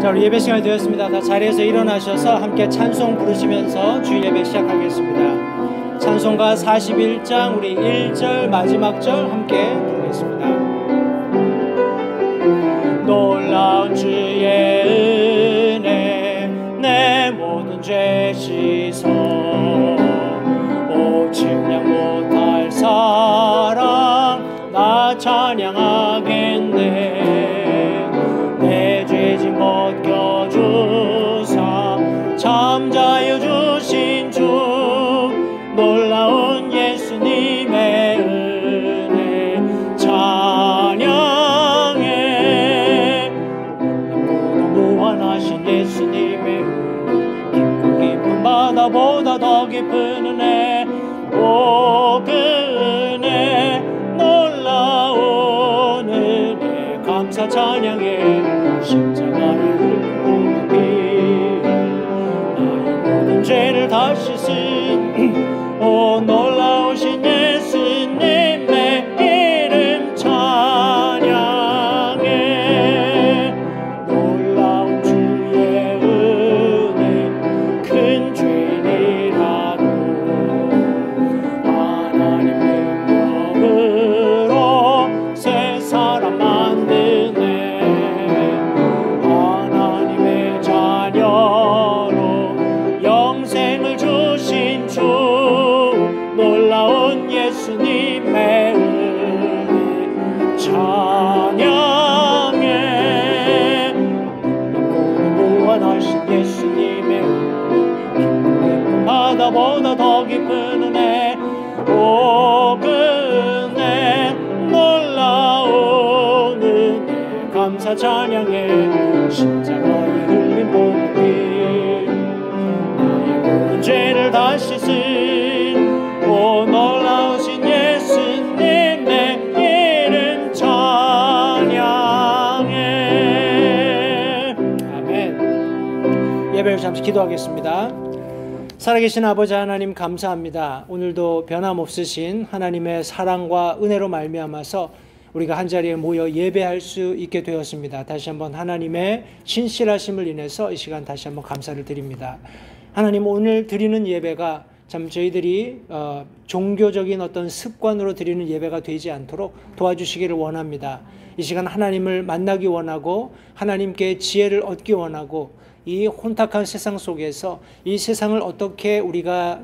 자, 우리 예배 시간이 되었습니다. 다 자리에서 일어나셔서 함께 찬송 부르시면서 주 예배 시작하겠습니다. 찬송가 41장 우리 1절 마지막 절 함께 부르겠습니다. 놀라운 주의 은혜 내 모든 죄 씻어 오 측량 못할 사랑 나 찬양하겠네. 내 죄짐 벗겨주사 참 자유 주신 주 놀라운 예수님의 은혜 찬양해. 모두 무한하신 예수님의 은혜 깊고 깊은 바다보다 더 깊은 은혜 오 그 은혜 놀라운 은혜 감사 찬양해. 십자가를 흘린 피 나의 모든 죄를 다 씻은 오 놀라우신 예수님의 이름 찬양해. 놀라운 주의 은혜 큰 죄인이라도 하나님 능력으로 새 사람 만드네. 하나님의 자녀로 영생을 주신 주 놀라운 예수님의 은혜 찬양해. 무한하신 예수님의 은혜 바다보다 더 깊은 은혜 오 그 은혜 놀라운 은혜 감사 찬양해. 십자가에 흘린 보혈 나의 모든 죄를 다 씻은 오 놀라우신 예수님의 이름 찬양해. 아멘. 예배를 잠시 기도하겠습니다. 살아계신 아버지 하나님 감사합니다. 오늘도 변함없으신 하나님의 사랑과 은혜로 말미암아서 우리가 한자리에 모여 예배할 수 있게 되었습니다. 다시 한번 하나님의 신실하심을 인해서 이 시간 다시 한번 감사를 드립니다. 하나님 오늘 드리는 예배가 참 저희들이 종교적인 어떤 습관으로 드리는 예배가 되지 않도록 도와주시기를 원합니다. 이 시간 하나님을 만나기 원하고 하나님께 지혜를 얻기 원하고 이 혼탁한 세상 속에서 이 세상을 어떻게 우리가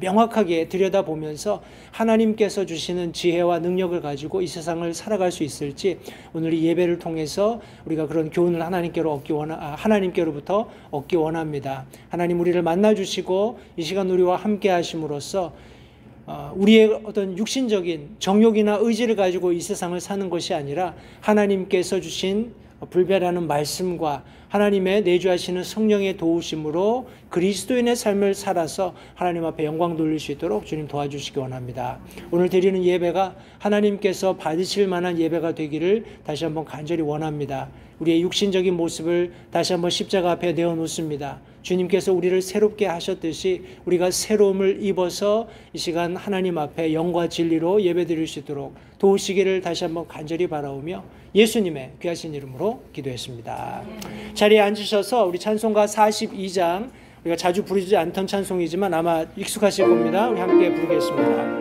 명확하게 들여다보면서 하나님께서 주시는 지혜와 능력을 가지고 이 세상을 살아갈 수 있을지 오늘 이 예배를 통해서 우리가 그런 교훈을 하나님께로부터 얻기 원합니다. 하나님 우리를 만나주시고 이 시간 우리와 함께 하심으로써 우리의 어떤 육신적인 정욕이나 의지를 가지고 이 세상을 사는 것이 아니라 하나님께서 주신 불변하는 말씀과 하나님의 내주하시는 성령의 도우심으로 그리스도인의 삶을 살아서 하나님 앞에 영광 돌릴 수 있도록 주님 도와주시기 원합니다. 오늘 드리는 예배가 하나님께서 받으실 만한 예배가 되기를 다시 한번 간절히 원합니다. 우리의 육신적인 모습을 다시 한번 십자가 앞에 내어놓습니다. 주님께서 우리를 새롭게 하셨듯이 우리가 새로움을 입어서 이 시간 하나님 앞에 영과 진리로 예배드릴 수 있도록 도우시기를 다시 한번 간절히 바라오며 예수님의 귀하신 이름으로 기도했습니다. 자리에 앉으셔서 우리 찬송가 42장 우리가 자주 부르지 않던 찬송이지만 아마 익숙하실 겁니다. 우리 함께 부르겠습니다.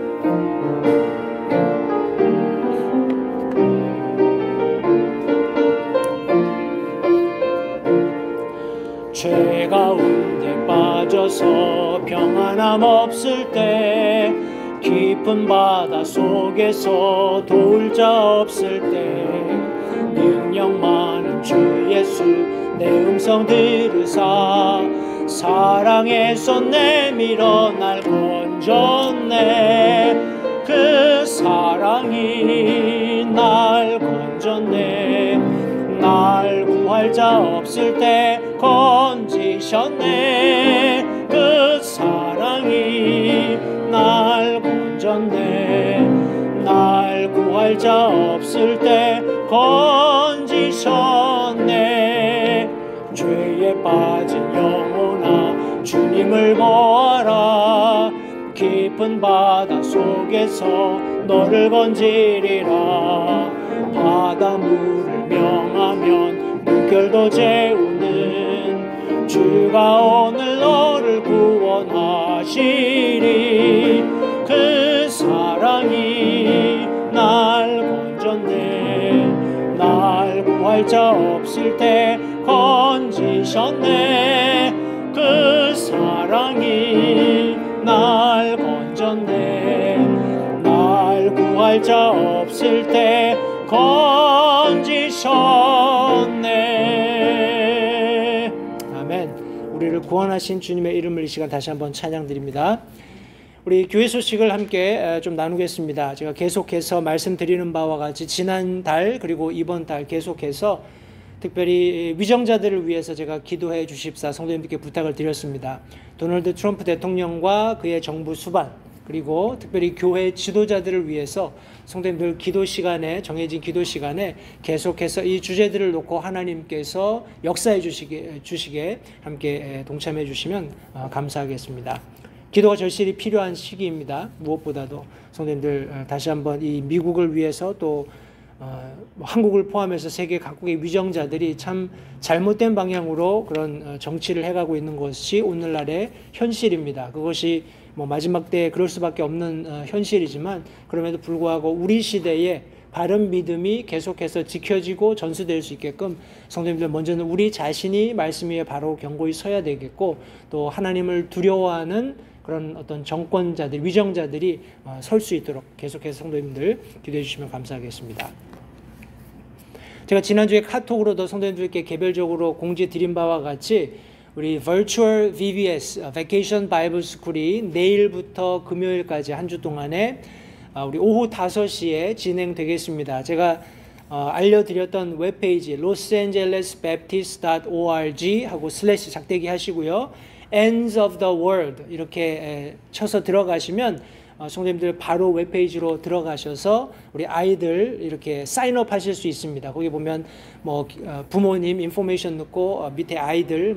죄 가운데 빠져서 평안함 없을 때 깊은 바다 속에서 도울 자 없을 때 능력 많은 주 예수 내 음성 들으사 사랑의 손 내밀어 날 건졌네. 그 사랑이 날 건졌네. 날 구할 자 없을 때 건지셨네. 그 사랑이 날 건졌네. 날 구할 자 없을 때 건지셨네. 죄에 빠진 영혼아 주님을 모아라. 깊은 바다 속에서 너를 건지리라. 바닷물을 명하면 물결도 재우는 주가 오늘 너를 구원하시리. 그 사랑이 날 건졌네. 날 구할 자 없을 때 건지셨네. 그 사랑이 날 건졌네. 날 구할 자 없을 때 건지셨네. 아멘. 우리를 구원하신 주님의 이름을 이 시간 다시 한번 찬양드립니다. 우리 교회 소식을 함께 좀 나누겠습니다. 제가 계속해서 말씀드리는 바와 같이 지난달 그리고 이번 달 계속해서 특별히 위정자들을 위해서 제가 기도해 주십사 성도님들께 부탁을 드렸습니다. 도널드 트럼프 대통령과 그의 정부 수반, 그리고 특별히 교회 지도자들을 위해서 성도님들 기도 시간에, 정해진 기도 시간에 계속해서 이 주제들을 놓고 하나님께서 역사해 주시게 함께 동참해 주시면 감사하겠습니다. 기도가 절실히 필요한 시기입니다. 무엇보다도 성도님들 다시 한번 이 미국을 위해서 또 한국을 포함해서 세계 각국의 위정자들이 참 잘못된 방향으로 그런 정치를 해가고 있는 것이 오늘날의 현실입니다. 그것이 마지막 때에 그럴 수밖에 없는 현실이지만, 그럼에도 불구하고 우리 시대에 바른 믿음이 계속해서 지켜지고 전수될 수 있게끔 성도님들 먼저는 우리 자신이 말씀 위에 바로 견고히 서야 되겠고, 또 하나님을 두려워하는 그런 어떤 정권자들, 위정자들이 설 수 있도록 계속해서 성도님들 기도해 주시면 감사하겠습니다. 제가 지난주에 카톡으로도 성도님들께 개별적으로 공지 드린 바와 같이 우리 Virtual VBS, Vacation Bible School이 내일부터 금요일까지 한 주 동안에 우리 오후 5시에 진행되겠습니다. 제가 알려드렸던 웹페이지 losangelesbaptist.org 하고 슬래시 작대기 하시고요. Ends of the World 이렇게 쳐서 들어가시면 성도님들 바로 웹페이지로 들어가셔서 우리 아이들 이렇게 사인업 하실 수 있습니다. 거기 보면 부모님 인포메이션 넣고 밑에 아이들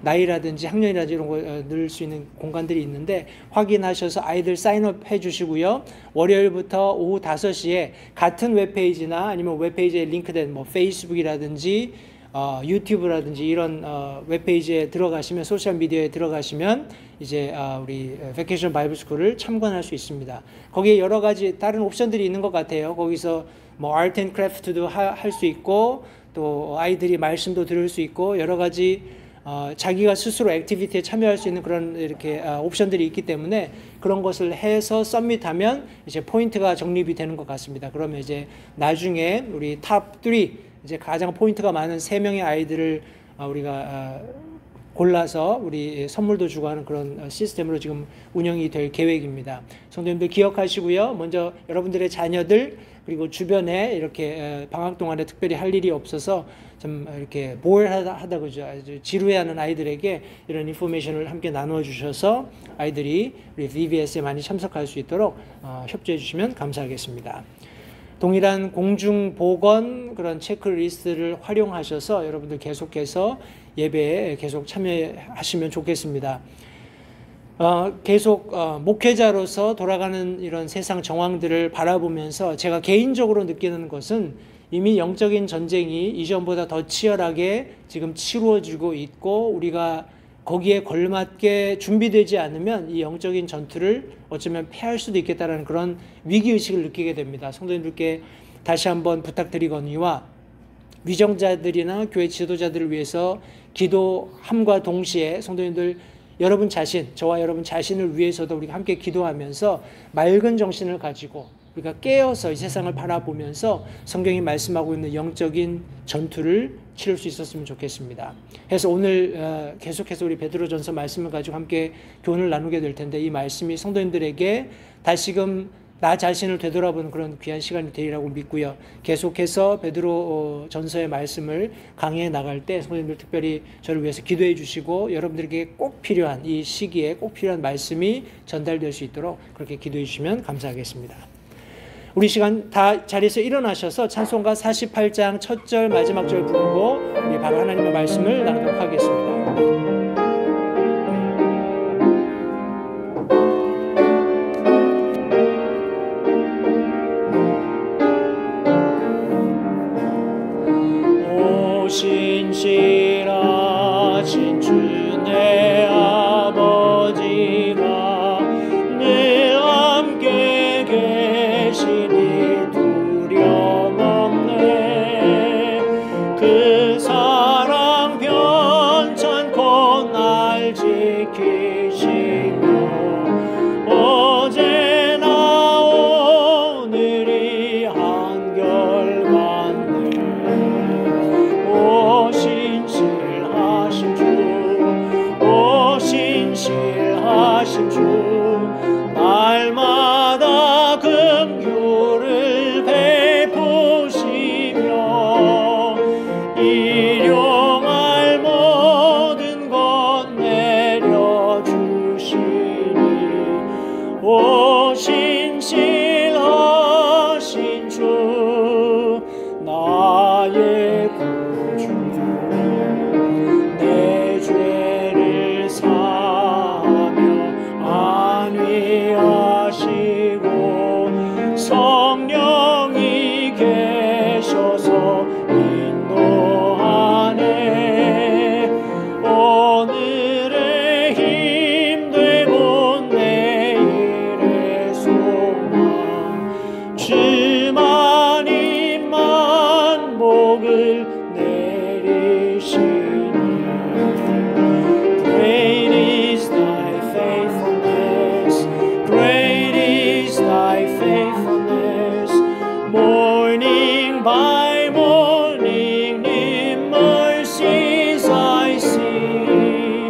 나이라든지 학년이라든지 이런 거 넣을 수 있는 공간들이 있는데 확인하셔서 아이들 사인업 해주시고요. 월요일부터 오후 5시에 같은 웹페이지나 아니면 웹페이지에 링크된 페이스북이라든지 유튜브라든지 이런 웹페이지에 들어가시면, 소셜미디어에 들어가시면 이제 우리 베케이션 바이블 스쿨을 참관할 수 있습니다. 거기에 여러 가지 다른 옵션들이 있는 것 같아요. 거기서 아트 앤 크래프트도 할 수 있고, 또 아이들이 말씀도 들을 수 있고, 여러 가지 자기가 스스로 액티비티에 참여할 수 있는 그런 이렇게 옵션들이 있기 때문에 그런 것을 해서 서밋하면 이제 포인트가 적립이 되는 것 같습니다. 그러면 이제 나중에 우리 탑 3, 이제 가장 포인트가 많은 3명의 아이들을 우리가 골라서 우리 선물도 주고 하는 그런 시스템으로 지금 운영이 될 계획입니다. 성도님들 기억하시고요. 먼저 여러분들의 자녀들 그리고 주변에 이렇게 방학 동안에 특별히 할 일이 없어서 좀 이렇게 보일하다 그죠. 아주 지루해하는 아이들에게 이런 인포메이션을 함께 나누어 주셔서 아이들이 우리 VBS에 많이 참석할 수 있도록 협조해 주시면 감사하겠습니다. 동일한 공중보건 그런 체크리스트를 활용하셔서 여러분들 계속해서 예배에 계속 참여하시면 좋겠습니다. 계속 목회자로서 돌아가는 이런 세상 정황들을 바라보면서 제가 개인적으로 느끼는 것은 이미 영적인 전쟁이 이전보다 더 치열하게 지금 치루어지고 있고, 우리가 거기에 걸맞게 준비되지 않으면 이 영적인 전투를 어쩌면 패할 수도 있겠다는 그런 위기의식을 느끼게 됩니다. 성도님들께 다시 한번 부탁드리거니와 위정자들이나 교회 지도자들을 위해서 기도함과 동시에 성도님들 여러분 자신, 저와 여러분 자신을 위해서도 우리가 함께 기도하면서 맑은 정신을 가지고 우리가 깨어서 이 세상을 바라보면서 성경이 말씀하고 있는 영적인 전투를 치를 수 있었으면 좋겠습니다. 그래서 오늘 계속해서 우리 베드로전서 말씀을 가지고 함께 교훈을 나누게 될 텐데, 이 말씀이 성도님들에게 다시금 나 자신을 되돌아보는 그런 귀한 시간이 되리라고 믿고요. 계속해서 베드로전서의 말씀을 강의해 나갈 때 성도님들 특별히 저를 위해서 기도해 주시고, 여러분들에게 꼭 필요한 이 시기에 꼭 필요한 말씀이 전달될 수 있도록 그렇게 기도해 주시면 감사하겠습니다. 우리 시간 다 자리에서 일어나셔서 찬송가 48장 첫 절 마지막 절 부르고 우리 바로 하나님의 말씀을 나누도록 하겠습니다. 오 신실하신 주 내 아버지가 늘 함께 계시니 두려움 없네. 그 사랑 변찮고 날 지키시며 어제나 오늘이 한결같네. 오 신실하신 주, 오 신실하신 주, 날마다 긍휼을 베푸시며 일용할 모든 것 내려주시니 오 신실하신 주 나의 구주, 내 죄를 사하며 안위하시고 성령이 계셔서 인도하네. 오늘의 힘 되고 내일의 소망, 주만님만 복을 내리시니 Great is thy faithfulness, great is thy faithfulness. Morning by morning new mercies I see.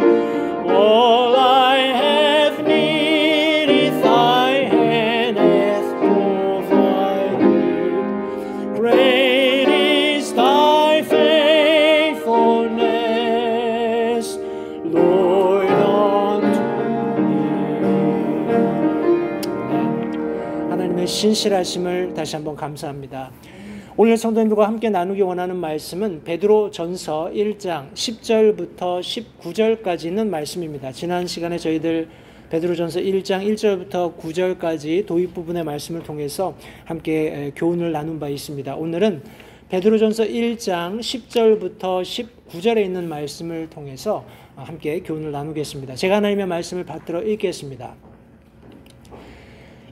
All I have needed thy hand hath provided. Great is thy faithfulness, Lord, unto me. 하나님의 신실하심을 다시 한번 감사합니다. 오늘 성도님들과 함께 나누기 원하는 말씀은 베드로전서 1장 10절부터 19절까지 있는 말씀입니다. 지난 시간에 저희들 베드로전서 1장 1절부터 9절까지 도입 부분의 말씀을 통해서 함께 교훈을 나눈 바 있습니다. 오늘은 베드로전서 1장 10절부터 19절에 있는 말씀을 통해서 함께 교훈을 나누겠습니다. 제가 하나님의 말씀을 받들어 읽겠습니다.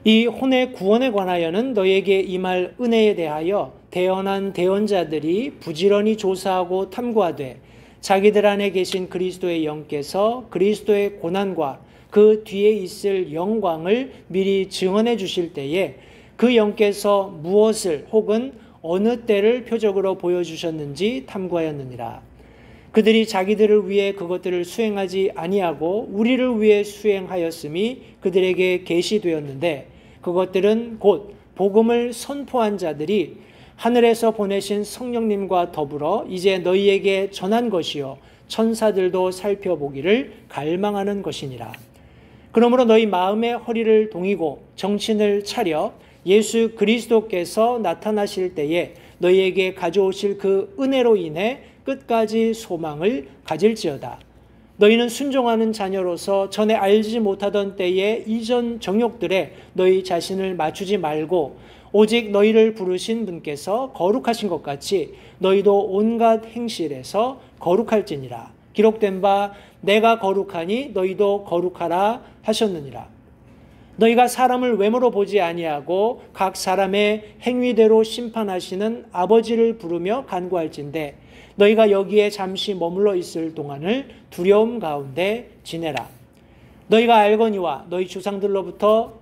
이 혼의 구원에 관하여는 너에게 임할 은혜에 대하여 대언한 대언자들이 부지런히 조사하고 탐구하되 자기들 안에 계신 그리스도의 영께서 그리스도의 고난과 그 뒤에 있을 영광을 미리 증언해 주실 때에 그 영께서 무엇을 혹은 어느 때를 표적으로 보여주셨는지 탐구하였느니라. 그들이 자기들을 위해 그것들을 수행하지 아니하고 우리를 위해 수행하였음이 그들에게 계시되었는데 그것들은 곧 복음을 선포한 자들이 하늘에서 보내신 성령님과 더불어 이제 너희에게 전한 것이요 천사들도 살펴보기를 갈망하는 것이니라. 그러므로 너희 마음의 허리를 동이고 정신을 차려 예수 그리스도께서 나타나실 때에 너희에게 가져오실 그 은혜로 인해 끝까지 소망을 가질지어다. 너희는 순종하는 자녀로서 전에 알지 못하던 때에 이전 정욕들에 너희 자신을 맞추지 말고 오직 너희를 부르신 분께서 거룩하신 것 같이 너희도 온갖 행실에서 거룩할지니라. 기록된 바 내가 거룩하니 너희도 거룩하라 하셨느니라. 너희가 사람을 외모로 보지 아니하고 각 사람의 행위대로 심판하시는 아버지를 부르며 간구할진대 너희가 여기에 잠시 머물러 있을 동안을 두려움 가운데 지내라. 너희가 알거니와 너희 조상들로부터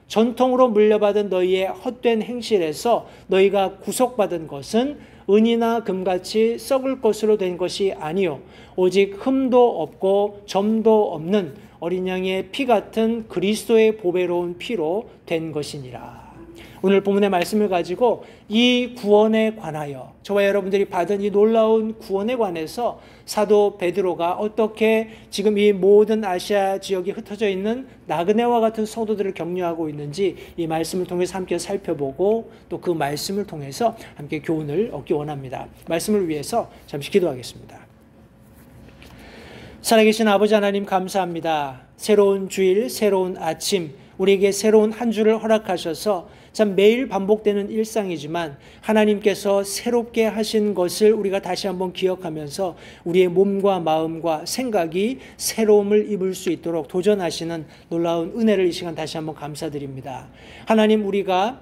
전통으로 물려받은 너희의 헛된 행실에서 너희가 구속받은 것은 은이나 금같이 썩을 것으로 된 것이 아니요 오직 흠도 없고 점도 없는 어린 양의 피 같은 그리스도의 보배로운 피로 된 것이니라. 오늘 본문의 말씀을 가지고 이 구원에 관하여 저와 여러분들이 받은 이 놀라운 구원에 관해서 사도 베드로가 어떻게 지금 이 모든 아시아 지역에 흩어져 있는 나그네와 같은 성도들을 격려하고 있는지 이 말씀을 통해서 함께 살펴보고 또 그 말씀을 통해서 함께 교훈을 얻기 원합니다. 말씀을 위해서 잠시 기도하겠습니다. 살아계신 아버지 하나님 감사합니다. 새로운 주일, 새로운 아침, 우리에게 새로운 한 주를 허락하셔서 참 매일 반복되는 일상이지만 하나님께서 새롭게 하신 것을 우리가 다시 한번 기억하면서 우리의 몸과 마음과 생각이 새로움을 입을 수 있도록 도전하시는 놀라운 은혜를 이 시간 다시 한번 감사드립니다. 하나님, 우리가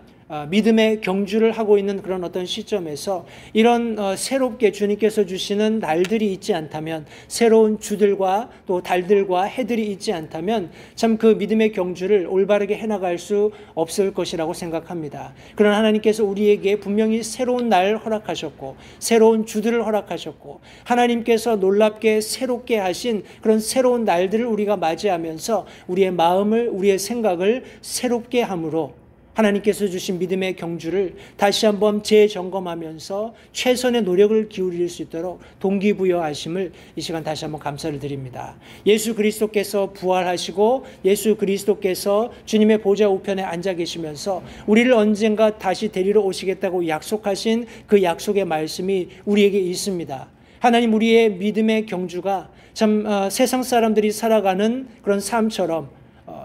믿음의 경주를 하고 있는 그런 어떤 시점에서 이런 새롭게 주님께서 주시는 날들이 있지 않다면, 새로운 주들과 또 달들과 해들이 있지 않다면 참 그 믿음의 경주를 올바르게 해나갈 수 없을 것이라고 생각합니다. 그러나 하나님께서 우리에게 분명히 새로운 날 허락하셨고 새로운 주들을 허락하셨고 하나님께서 놀랍게 새롭게 하신 그런 새로운 날들을 우리가 맞이하면서 우리의 마음을, 우리의 생각을 새롭게 함으로 하나님께서 주신 믿음의 경주를 다시 한번 재점검하면서 최선의 노력을 기울일 수 있도록 동기부여하심을 이 시간 다시 한번 감사를 드립니다. 예수 그리스도께서 부활하시고 예수 그리스도께서 주님의 보좌 우편에 앉아 계시면서 우리를 언젠가 다시 데리러 오시겠다고 약속하신 그 약속의 말씀이 우리에게 있습니다. 하나님, 우리의 믿음의 경주가 참 세상 사람들이 살아가는 그런 삶처럼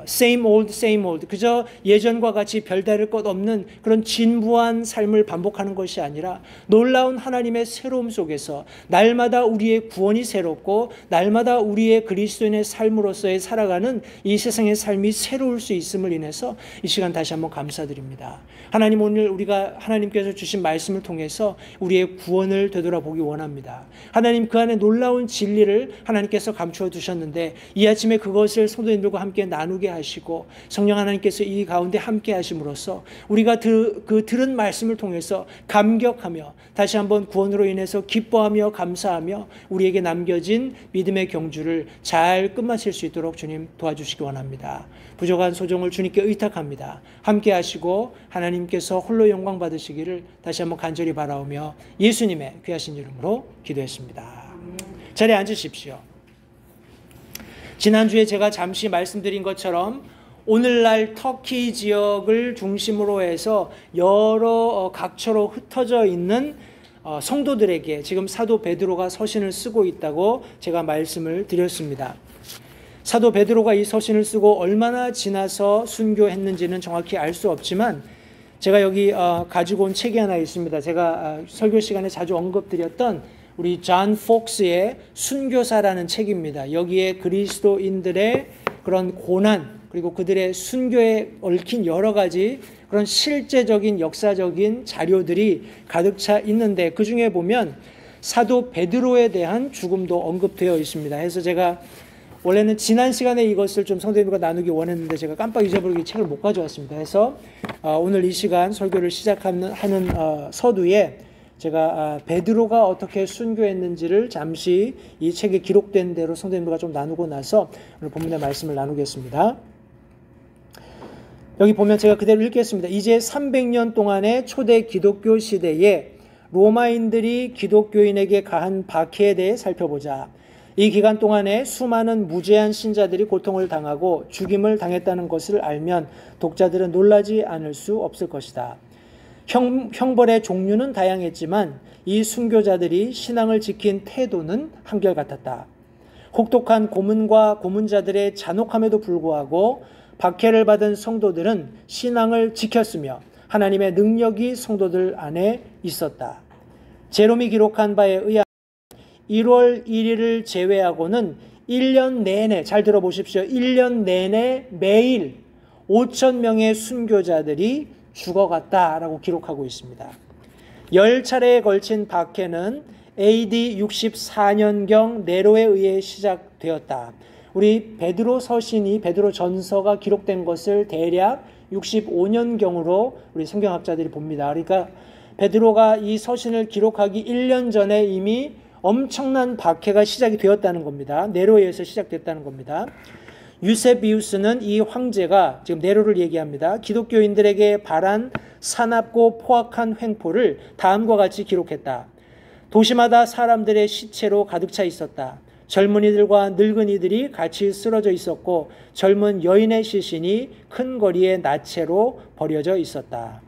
same old 그저 예전과 같이 별다를 것 없는 그런 진부한 삶을 반복하는 것이 아니라 놀라운 하나님의 새로움 속에서 날마다 우리의 구원이 새롭고 날마다 우리의 그리스도인의 삶으로서의 살아가는 이 세상의 삶이 새로울 수 있음을 인해서 이 시간 다시 한번 감사드립니다. 하나님, 오늘 우리가 하나님께서 주신 말씀을 통해서 우리의 구원을 되돌아보기 원합니다. 하나님, 그 안에 놀라운 진리를 하나님께서 감추어 두셨는데 이 아침에 그것을 성도님들과 함께 나누게 하시고 성령 하나님께서 이 가운데 함께 하심으로써 우리가 그 들은 말씀을 통해서 감격하며 다시 한번 구원으로 인해서 기뻐하며 감사하며 우리에게 남겨진 믿음의 경주를 잘 끝마칠 수 있도록 주님 도와주시기 원합니다. 부족한 소정을 주님께 의탁합니다. 함께 하시고 하나님께서 홀로 영광 받으시기를 다시 한번 간절히 바라오며 예수님의 귀하신 이름으로 기도했습니다. 자리에 앉으십시오. 지난주에 제가 잠시 말씀드린 것처럼 오늘날 터키 지역을 중심으로 해서 여러 각처로 흩어져 있는 성도들에게 지금 사도 베드로가 서신을 쓰고 있다고 제가 말씀을 드렸습니다. 사도 베드로가 이 서신을 쓰고 얼마나 지나서 순교했는지는 정확히 알 수 없지만 제가 여기 가지고 온 책이 하나 있습니다. 제가 설교 시간에 자주 언급드렸던 우리 존 폭스의 순교사라는 책입니다. 여기에 그리스도인들의 그런 고난 그리고 그들의 순교에 얽힌 여러 가지 그런 실제적인 역사적인 자료들이 가득 차 있는데 그중에 보면 사도 베드로에 대한 죽음도 언급되어 있습니다. 그래서 제가 원래는 지난 시간에 이것을 좀 성도님들과 나누기 원했는데 제가 깜빡 잊어버리고 이 책을 못 가져왔습니다. 그래서 오늘 이 시간 설교를 시작하는 서두에 제가 베드로가 어떻게 순교했는지를 잠시 이 책에 기록된 대로 성도님들과 좀 나누고 나서 오늘 본문의 말씀을 나누겠습니다. 여기 보면 제가 그대로 읽겠습니다. 이제 300년 동안의 초대 기독교 시대에 로마인들이 기독교인에게 가한 박해에 대해 살펴보자. 이 기간 동안에 수많은 무죄한 신자들이 고통을 당하고 죽임을 당했다는 것을 알면 독자들은 놀라지 않을 수 없을 것이다. 형벌의 종류는 다양했지만 이 순교자들이 신앙을 지킨 태도는 한결같았다. 혹독한 고문과 고문자들의 잔혹함에도 불구하고 박해를 받은 성도들은 신앙을 지켰으며 하나님의 능력이 성도들 안에 있었다. 제롬이 기록한 바에 의하면 1월 1일을 제외하고는 1년 내내, 잘 들어보십시오. 1년 내내 매일 5,000명의 순교자들이 죽어갔다라고 기록하고 있습니다. 10차례에 걸친 박해는 AD 64년경 네로에 의해 시작되었다. 우리 베드로 서신이 베드로 전서가 기록된 것을 대략 65년경으로 우리 성경학자들이 봅니다. 그러니까 베드로가 이 서신을 기록하기 1년 전에 이미 엄청난 박해가 시작이 되었다는 겁니다. 네로에 의해서 시작됐다는 겁니다. 유세비우스는 이 황제가 지금 네로를 얘기합니다. 기독교인들에게 발한 사납고 포악한 횡포를 다음과 같이 기록했다. 도시마다 사람들의 시체로 가득 차 있었다. 젊은이들과 늙은이들이 같이 쓰러져 있었고 젊은 여인의 시신이 큰 거리에 나체로 버려져 있었다.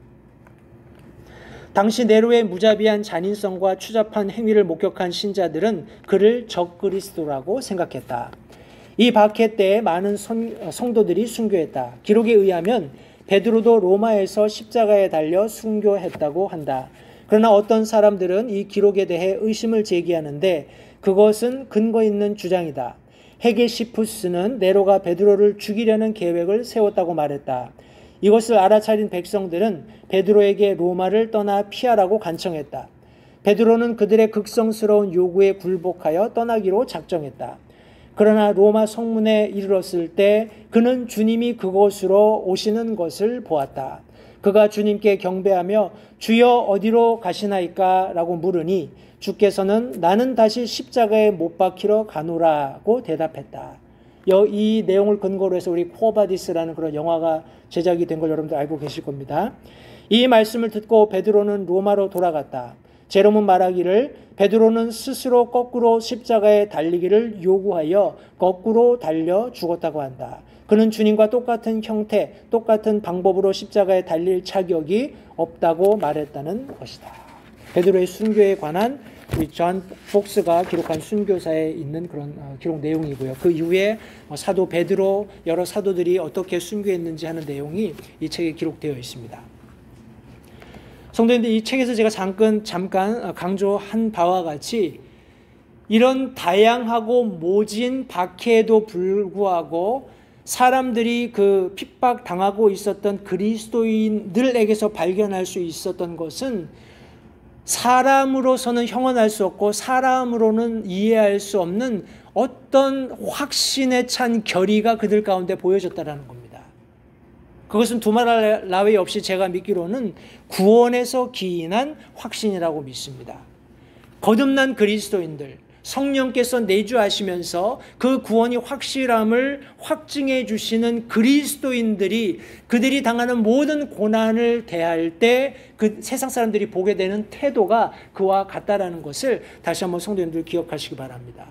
당시 네로의 무자비한 잔인성과 추잡한 행위를 목격한 신자들은 그를 적그리스도라고 생각했다. 이 박해 때에 많은 성도들이 순교했다. 기록에 의하면 베드로도 로마에서 십자가에 달려 순교했다고 한다. 그러나 어떤 사람들은 이 기록에 대해 의심을 제기하는데 그것은 근거 있는 주장이다. 헤게시푸스는 네로가 베드로를 죽이려는 계획을 세웠다고 말했다. 이것을 알아차린 백성들은 베드로에게 로마를 떠나 피하라고 간청했다. 베드로는 그들의 극성스러운 요구에 굴복하여 떠나기로 작정했다. 그러나 로마 성문에 이르렀을 때 그는 주님이 그곳으로 오시는 것을 보았다. 그가 주님께 경배하며 주여 어디로 가시나이까? 라고 물으니 주께서는 나는 다시 십자가에 못 박히러 가노라고 대답했다. 이 내용을 근거로 해서 우리 쿠어바디스라는 그런 영화가 제작이 된 걸 여러분들 알고 계실 겁니다. 이 말씀을 듣고 베드로는 로마로 돌아갔다. 제롬은 말하기를 베드로는 스스로 거꾸로 십자가에 달리기를 요구하여 거꾸로 달려 죽었다고 한다. 그는 주님과 똑같은 형태, 똑같은 방법으로 십자가에 달릴 자격이 없다고 말했다는 것이다. 베드로의 순교에 관한 우리 존 폭스가 기록한 순교사에 있는 그런 기록 내용이고요. 그 이후에 사도 베드로, 여러 사도들이 어떻게 순교했는지 하는 내용이 이 책에 기록되어 있습니다. 성도님들, 이 책에서 제가 잠깐 강조한 바와 같이 이런 다양하고 모진 박해에도 불구하고 사람들이 그 핍박당하고 있었던 그리스도인들에게서 발견할 수 있었던 것은 사람으로서는 형언할 수 없고 사람으로는 이해할 수 없는 어떤 확신에 찬 결의가 그들 가운데 보여졌다는 겁니다. 그것은 두말 나위 없이 제가 믿기로는 구원에서 기인한 확신이라고 믿습니다. 거듭난 그리스도인들, 성령께서 내주하시면서 그 구원이 확실함을 확증해 주시는 그리스도인들이 그들이 당하는 모든 고난을 대할 때 그 세상 사람들이 보게 되는 태도가 그와 같다라는 것을 다시 한번 성도님들 기억하시기 바랍니다.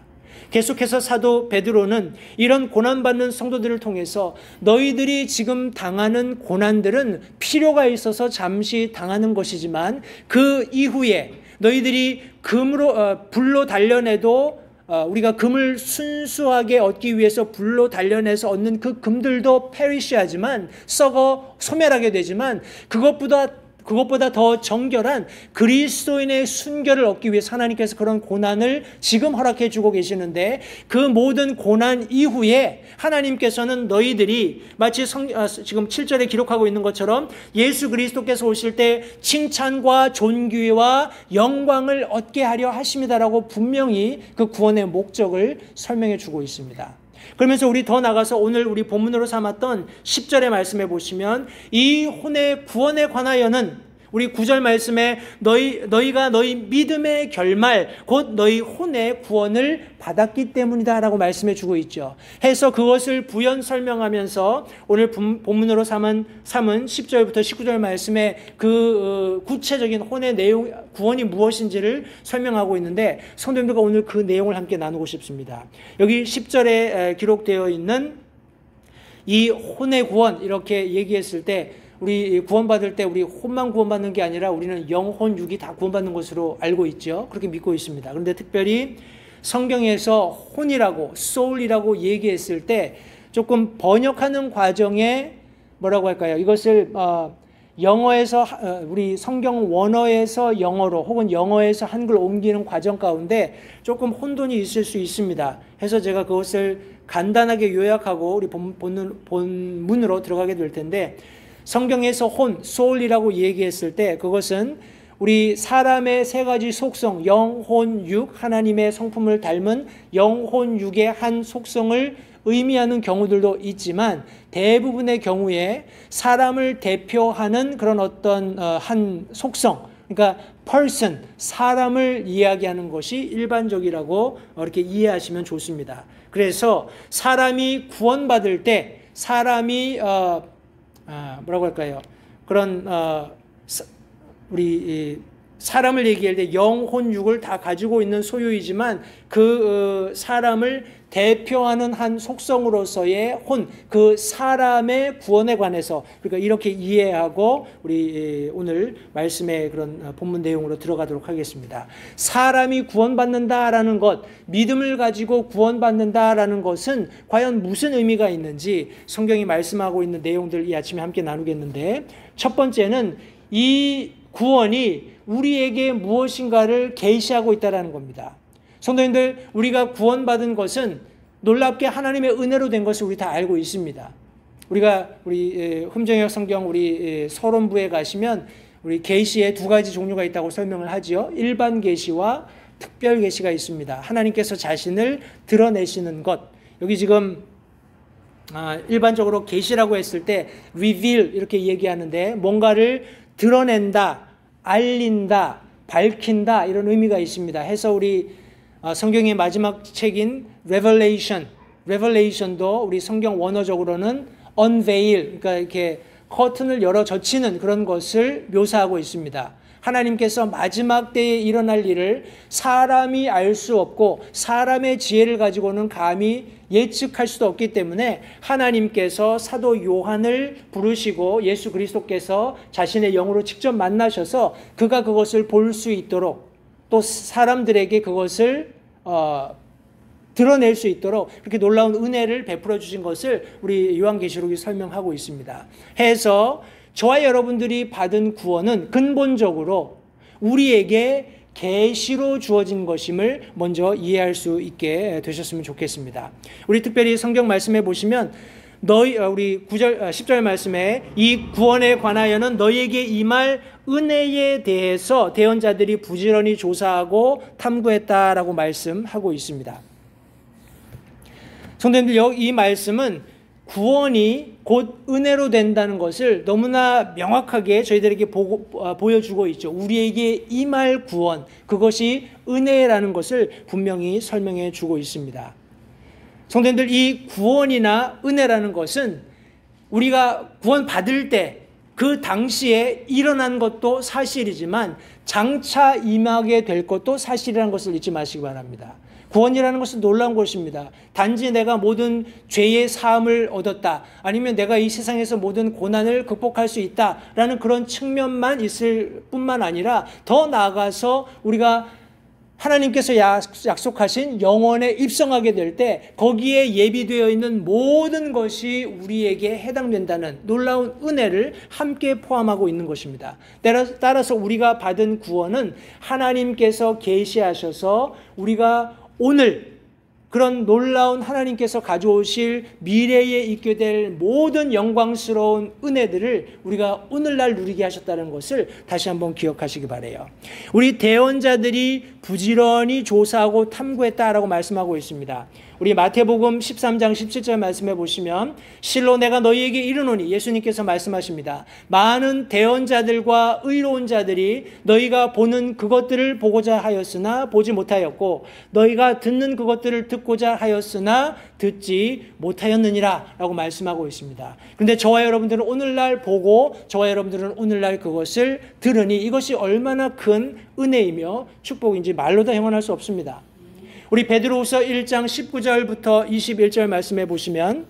계속해서 사도 베드로는 이런 고난받는 성도들을 통해서 너희들이 지금 당하는 고난들은 필요가 있어서 잠시 당하는 것이지만 그 이후에 너희들이 불로 단련해도 우리가 금을 순수하게 얻기 위해서 불로 단련해서 얻는 그 금들도 페리시하지만 썩어 소멸하게 되지만 그것보다 더 정결한 그리스도인의 순결을 얻기 위해서 하나님께서 그런 고난을 지금 허락해 주고 계시는데 그 모든 고난 이후에 하나님께서는 너희들이 마치 지금 7절에 기록하고 있는 것처럼 예수 그리스도께서 오실 때 칭찬과 존귀와 영광을 얻게 하려 하십니다라고 분명히 그 구원의 목적을 설명해 주고 있습니다. 그러면서 우리 더 나가서 오늘 우리 본문으로 삼았던 10절의 말씀에 보시면 이 혼의 구원에 관하여는 우리 9절 말씀에 너희가 너희 믿음의 결말 곧 너희 혼의 구원을 받았기 때문이다 라고 말씀해 주고 있죠. 해서 그것을 부연 설명하면서 오늘 본문으로 삼은 10절부터 19절 말씀에 그 구체적인 혼의 내용, 구원이 무엇인지를 설명하고 있는데 성도님들과 오늘 그 내용을 함께 나누고 싶습니다. 여기 10절에 기록되어 있는 이 혼의 구원 이렇게 얘기했을 때 우리 구원받을 때 우리 혼만 구원받는 게 아니라 우리는 영혼, 육이 다 구원받는 것으로 알고 있죠. 그렇게 믿고 있습니다. 그런데 특별히 성경에서 혼이라고 soul이라고 얘기했을 때 조금 번역하는 과정에 뭐라고 할까요? 이것을 영어에서 우리 성경 원어에서 영어로 혹은 영어에서 한글로 옮기는 과정 가운데 조금 혼돈이 있을 수 있습니다. 해서 제가 그것을 간단하게 요약하고 우리 본문으로 들어가게 될 텐데 성경에서 혼, soul이라고 얘기했을 때 그것은 우리 사람의 세 가지 속성, 영혼, 육, 하나님의 성품을 닮은 영혼, 육의 한 속성을 의미하는 경우들도 있지만 대부분의 경우에 사람을 대표하는 그런 어떤 한 속성, 그러니까 person, 사람을 이야기하는 것이 일반적이라고 이렇게 이해하시면 좋습니다. 그래서 사람이 구원받을 때 사람이 뭐라고 할까요? 그런 우리 사람을 얘기할 때 영혼, 육을 다 가지고 있는 소유이지만 그 사람을 대표하는 한 속성으로서의 혼, 그 사람의 구원에 관해서 그러니까 이렇게 이해하고 우리 오늘 말씀의 그런 본문 내용으로 들어가도록 하겠습니다. 사람이 구원받는다라는 것, 믿음을 가지고 구원받는다라는 것은 과연 무슨 의미가 있는지 성경이 말씀하고 있는 내용들 이 아침에 함께 나누겠는데, 첫 번째는 이 구원이 우리에게 무엇인가를 계시하고 있다는 겁니다. 성도님들, 우리가 구원받은 것은 놀랍게 하나님의 은혜로 된 것을 우리 다 알고 있습니다. 우리가 우리 흠정역 성경 우리 서론부에 가시면 우리 계시에 두 가지 종류가 있다고 설명을 하지요. 일반 계시와 특별 계시가 있습니다. 하나님께서 자신을 드러내시는 것. 여기 지금 일반적으로 계시라고 했을 때 reveal 이렇게 얘기하는데 뭔가를 드러낸다, 알린다, 밝힌다 이런 의미가 있습니다. 해서 우리 성경의 마지막 책인 Revelation도 우리 성경 원어적으로는 unveil, 그러니까 이렇게 커튼을 열어 젖히는 그런 것을 묘사하고 있습니다. 하나님께서 마지막 때에 일어날 일을 사람이 알 수 없고 사람의 지혜를 가지고는 감히 예측할 수도 없기 때문에 하나님께서 사도 요한을 부르시고 예수 그리스도께서 자신의 영으로 직접 만나셔서 그가 그것을 볼 수 있도록 또 사람들에게 그것을 드러낼 수 있도록 그렇게 놀라운 은혜를 베풀어 주신 것을 우리 요한계시록이 설명하고 있습니다. 해서 저와 여러분들이 받은 구원은 근본적으로 우리에게 계시로 주어진 것임을 먼저 이해할 수 있게 되셨으면 좋겠습니다. 우리 특별히 성경 말씀에 보시면 우리 10절 말씀에 이 구원에 관하여는 너희에게 임할 은혜에 대해서 대언자들이 부지런히 조사하고 탐구했다라고 말씀하고 있습니다. 성도님들, 이 말씀은 구원이 곧 은혜로 된다는 것을 너무나 명확하게 저희들에게 보여주고 있죠. 우리에게 임할 구원, 그것이 은혜라는 것을 분명히 설명해 주고 있습니다. 성도님들, 이 구원이나 은혜라는 것은 우리가 구원 받을 때 그 당시에 일어난 것도 사실이지만 장차 임하게 될 것도 사실이라는 것을 잊지 마시기 바랍니다. 구원이라는 것은 놀라운 것입니다. 단지 내가 모든 죄의 사함을 얻었다, 아니면 내가 이 세상에서 모든 고난을 극복할 수 있다라는 그런 측면만 있을 뿐만 아니라 더 나아가서 우리가 하나님께서 약속하신 영원에 입성하게 될 때 거기에 예비되어 있는 모든 것이 우리에게 해당된다는 놀라운 은혜를 함께 포함하고 있는 것입니다. 따라서 우리가 받은 구원은 하나님께서 계시하셔서 우리가 오늘 그런 놀라운 하나님께서 가져오실 미래에 있게 될 모든 영광스러운 은혜들을 우리가 오늘날 누리게 하셨다는 것을 다시 한번 기억하시기 바라요. 우리 대언자들이 부지런히 조사하고 탐구했다라고 말씀하고 있습니다. 우리 마태복음 13장 17절 말씀해 보시면 실로 내가 너희에게 이르노니, 예수님께서 말씀하십니다. 많은 대언자들과 의로운 자들이 너희가 보는 그것들을 보고자 하였으나 보지 못하였고 너희가 듣는 그것들을 듣고자 하였으나 듣지 못하였느니라 라고 말씀하고 있습니다. 그런데 저와 여러분들은 오늘날 보고 저와 여러분들은 오늘날 그것을 들으니 이것이 얼마나 큰 은혜이며 축복인지 말로 다 형언할 수 없습니다. 우리 베드로후서 1장 19절부터 21절 말씀해 보시면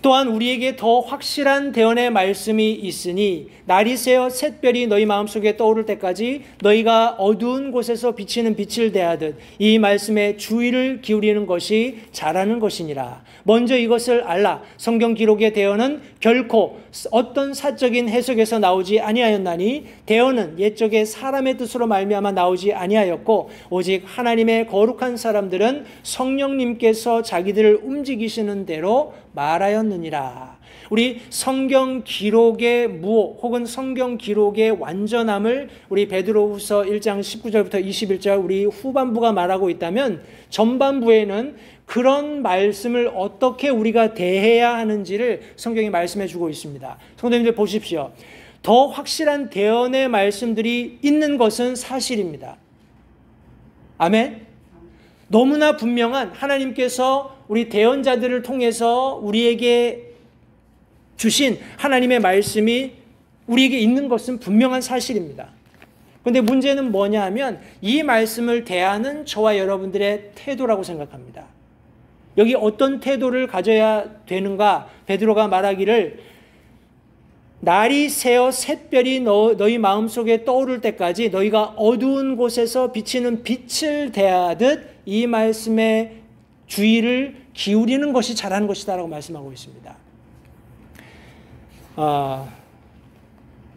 또한 우리에게 더 확실한 대언의 말씀이 있으니 날이 새어 샛별이 너희 마음속에 떠오를 때까지 너희가 어두운 곳에서 비치는 빛을 대하듯 이 말씀에 주의를 기울이는 것이 잘하는 것이니라. 먼저 이것을 알라. 성경 기록의 대언은 결코 어떤 사적인 해석에서 나오지 아니하였나니 대언은 옛적에 사람의 뜻으로 말미암아 나오지 아니하였고 오직 하나님의 거룩한 사람들은 성령님께서 자기들을 움직이시는 대로 말하였느니라. 우리 성경 기록의 무호 혹은 성경 기록의 완전함을 우리 베드로후서 1장 19절부터 21절 우리 후반부가 말하고 있다면 전반부에는 그런 말씀을 어떻게 우리가 대해야 하는지를 성경이 말씀해 주고 있습니다. 성도님들 보십시오. 더 확실한 대언의 말씀들이 있는 것은 사실입니다. 아멘. 너무나 분명한 하나님께서 우리 대언자들을 통해서 우리에게 주신 하나님의 말씀이 우리에게 있는 것은 분명한 사실입니다. 그런데 문제는 뭐냐 하면 이 말씀을 대하는 저와 여러분들의 태도라고 생각합니다. 여기 어떤 태도를 가져야 되는가? 베드로가 말하기를 날이 새어 샛별이 너희 마음속에 떠오를 때까지 너희가 어두운 곳에서 비치는 빛을 대하듯 이 말씀에 주의를 기울이는 것이 잘하는 것이다 라고 말씀하고 있습니다.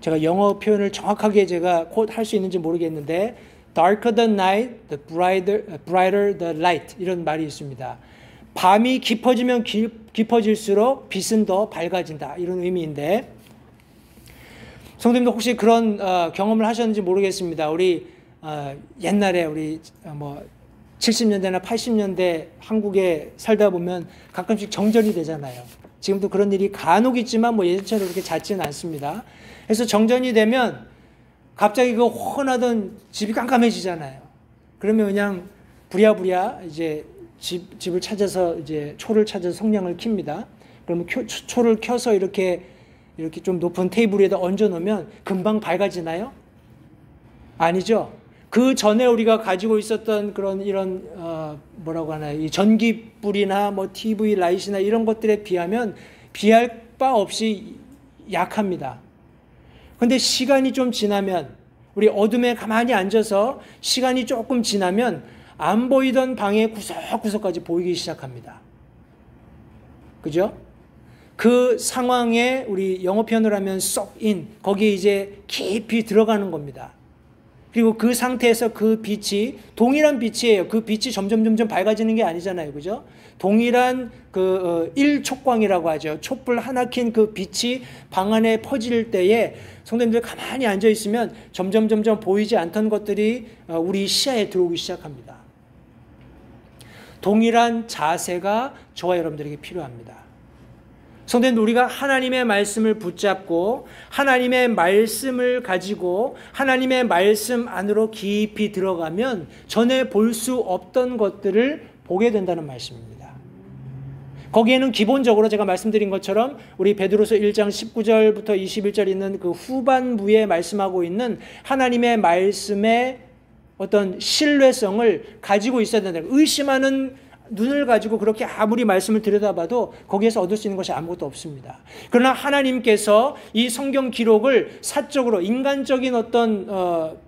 제가 영어 표현을 정확하게 제가 곧 할 수 있는지 모르겠는데 darker the night, the brighter the light 이런 말이 있습니다. 밤이 깊어지면 깊어질수록 빛은 더 밝아진다 이런 의미인데 성도님도 혹시 그런 경험을 하셨는지 모르겠습니다. 우리 옛날에 우리 70년대나 80년대 한국에 살다 보면 가끔씩 정전이 되잖아요. 지금도 그런 일이 간혹 있지만 예전처럼 그렇게 잦지는 않습니다. 그래서 정전이 되면 갑자기 그 혼하던 집이 깜깜해지잖아요. 그러면 그냥 부랴부랴 이제 집을 찾아서 이제 초를 찾아서 성냥을 켭니다. 그러면 초를 켜서 이렇게 좀 높은 테이블 위에다 얹어 놓으면 금방 밝아지나요? 아니죠. 그 전에 우리가 가지고 있었던 이런 뭐라고 하나요? 이 전기불이나 TV 라이트나 이런 것들에 비하면 비할 바 없이 약합니다. 근데 시간이 좀 지나면 우리 어둠에 가만히 앉아서 시간이 조금 지나면 안 보이던 방의 구석구석까지 보이기 시작합니다. 그죠? 그 상황에 우리 영어 표현을 하면 쏙인 거기에 이제 깊이 들어가는 겁니다. 그리고 그 상태에서 그 빛이 동일한 빛이에요. 그 빛이 점점 밝아지는 게 아니잖아요. 그죠? 동일한 일촉광이라고 하죠. 촛불 하나 킨 그 빛이 방 안에 퍼질 때에 성도님들 가만히 앉아 있으면 점점 보이지 않던 것들이 우리 시야에 들어오기 시작합니다. 동일한 자세가 저와 여러분들에게 필요합니다. 성도님들 우리가 하나님의 말씀을 붙잡고 하나님의 말씀을 가지고 하나님의 말씀 안으로 깊이 들어가면 전에 볼 수 없던 것들을 보게 된다는 말씀입니다. 거기에는 기본적으로 제가 말씀드린 것처럼 우리 베드로서 1장 19절부터 21절 있는 그 후반부에 말씀하고 있는 하나님의 말씀의 어떤 신뢰성을 가지고 있어야 된다. 의심하는 눈을 가지고 그렇게 아무리 말씀을 들여다봐도 거기에서 얻을 수 있는 것이 아무것도 없습니다. 그러나 하나님께서 이 성경 기록을 사적으로 인간적인 어떤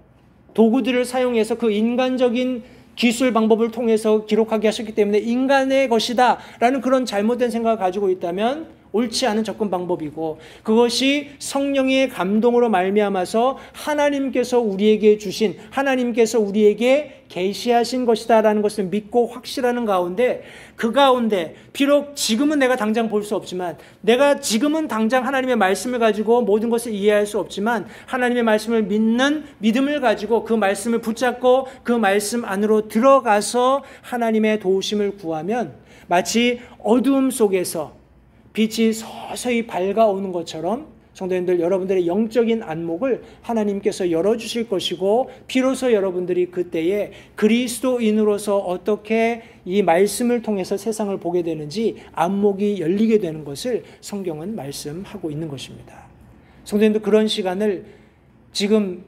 도구들을 사용해서 그 인간적인 기술 방법을 통해서 기록하게 하셨기 때문에 인간의 것이다 라는 그런 잘못된 생각을 가지고 있다면 옳지 않은 접근 방법이고 그것이 성령의 감동으로 말미암아서 하나님께서 우리에게 주신 하나님께서 우리에게 계시하신 것이다라는 것을 믿고 확실하는 가운데 그 가운데 비록 지금은 내가 당장 볼 수 없지만 내가 지금은 당장 하나님의 말씀을 가지고 모든 것을 이해할 수 없지만 하나님의 말씀을 믿는 믿음을 가지고 그 말씀을 붙잡고 그 말씀 안으로 들어가서 하나님의 도우심을 구하면 마치 어두움 속에서 빛이 서서히 밝아오는 것처럼 성도님들 여러분들의 영적인 안목을 하나님께서 열어주실 것이고 비로소 여러분들이 그때에 그리스도인으로서 어떻게 이 말씀을 통해서 세상을 보게 되는지 안목이 열리게 되는 것을 성경은 말씀하고 있는 것입니다. 성도님들 그런 시간을 지금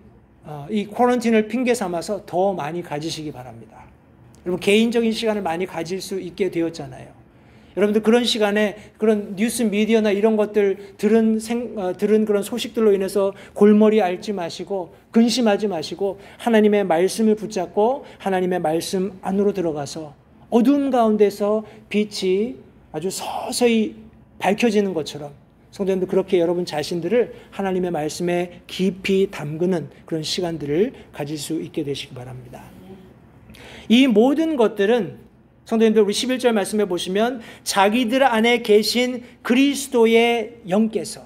이 쿼런틴을 핑계 삼아서 더 많이 가지시기 바랍니다. 여러분 개인적인 시간을 많이 가질 수 있게 되었잖아요. 여러분들 그런 시간에 그런 뉴스 미디어나 이런 것들 들은 그런 소식들로 인해서 골머리 앓지 마시고 근심하지 마시고 하나님의 말씀을 붙잡고 하나님의 말씀 안으로 들어가서 어두운 가운데서 빛이 아주 서서히 밝혀지는 것처럼 성도님들 그렇게 여러분 자신들을 하나님의 말씀에 깊이 담그는 그런 시간들을 가질 수 있게 되시기 바랍니다. 이 모든 것들은 성도님들 우리 11절 말씀해 보시면 자기들 안에 계신 그리스도의 영께서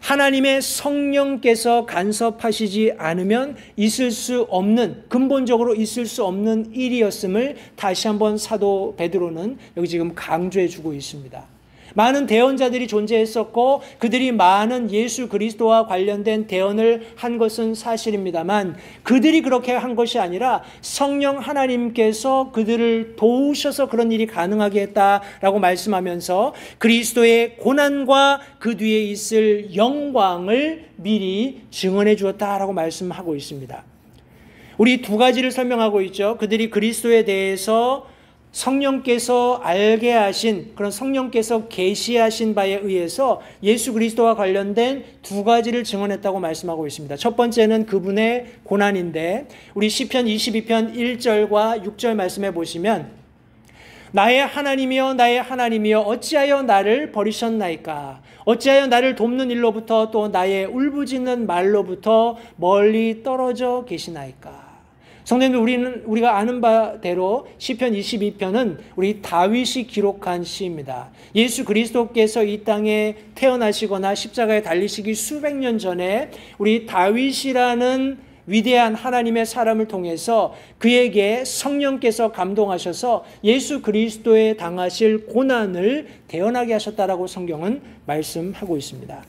하나님의 성령께서 간섭하시지 않으면 있을 수 없는 근본적으로 있을 수 없는 일이었음을 다시 한번 사도 베드로는 여기 지금 강조해 주고 있습니다. 많은 대언자들이 존재했었고 그들이 많은 예수 그리스도와 관련된 대언을 한 것은 사실입니다만 그들이 그렇게 한 것이 아니라 성령 하나님께서 그들을 도우셔서 그런 일이 가능하게 했다라고 말씀하면서 그리스도의 고난과 그 뒤에 있을 영광을 미리 증언해 주었다라고 말씀하고 있습니다. 우리 두 가지를 설명하고 있죠. 그들이 그리스도에 대해서 성령께서 알게 하신, 그런 성령께서 계시하신 바에 의해서 예수 그리스도와 관련된 두 가지를 증언했다고 말씀하고 있습니다. 첫 번째는 그분의 고난인데 우리 시편 22편 1절과 6절 말씀해 보시면 나의 하나님이여 나의 하나님이여 어찌하여 나를 버리셨나이까. 어찌하여 나를 돕는 일로부터 또 나의 울부짖는 말로부터 멀리 떨어져 계시나이까. 성도님들, 우리가 아는 바대로 시편 22편은 우리 다윗이 기록한 시입니다. 예수 그리스도께서 이 땅에 태어나시거나 십자가에 달리시기 수백 년 전에 우리 다윗이라는 위대한 하나님의 사람을 통해서 그에게 성령께서 감동하셔서 예수 그리스도에 당하실 고난을 대언하게 하셨다라고 성경은 말씀하고 있습니다.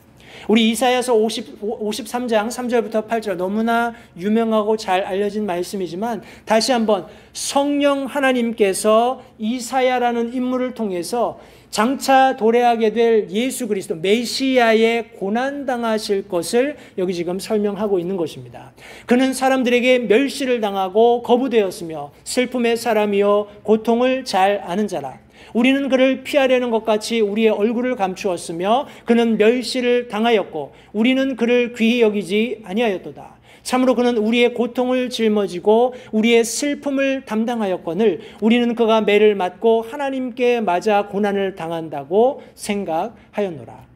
우리 이사야서 53장 3절부터 8절 너무나 유명하고 잘 알려진 말씀이지만 다시 한번 성령 하나님께서 이사야라는 인물을 통해서 장차 도래하게 될 예수 그리스도 메시아의 고난당하실 것을 여기 지금 설명하고 있는 것입니다. 그는 사람들에게 멸시를 당하고 거부되었으며 슬픔의 사람이요 고통을 잘 아는 자라. 우리는 그를 피하려는 것 같이 우리의 얼굴을 감추었으며 그는 멸시를 당하였고 우리는 그를 귀히 여기지 아니하였도다. 참으로 그는 우리의 고통을 짊어지고 우리의 슬픔을 담당하였거늘 우리는 그가 매를 맞고 하나님께 맞아 고난을 당한다고 생각하였노라.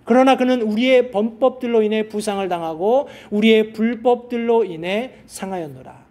그러나 그는 우리의 범법들로 인해 부상을 당하고 우리의 불법들로 인해 상하였노라.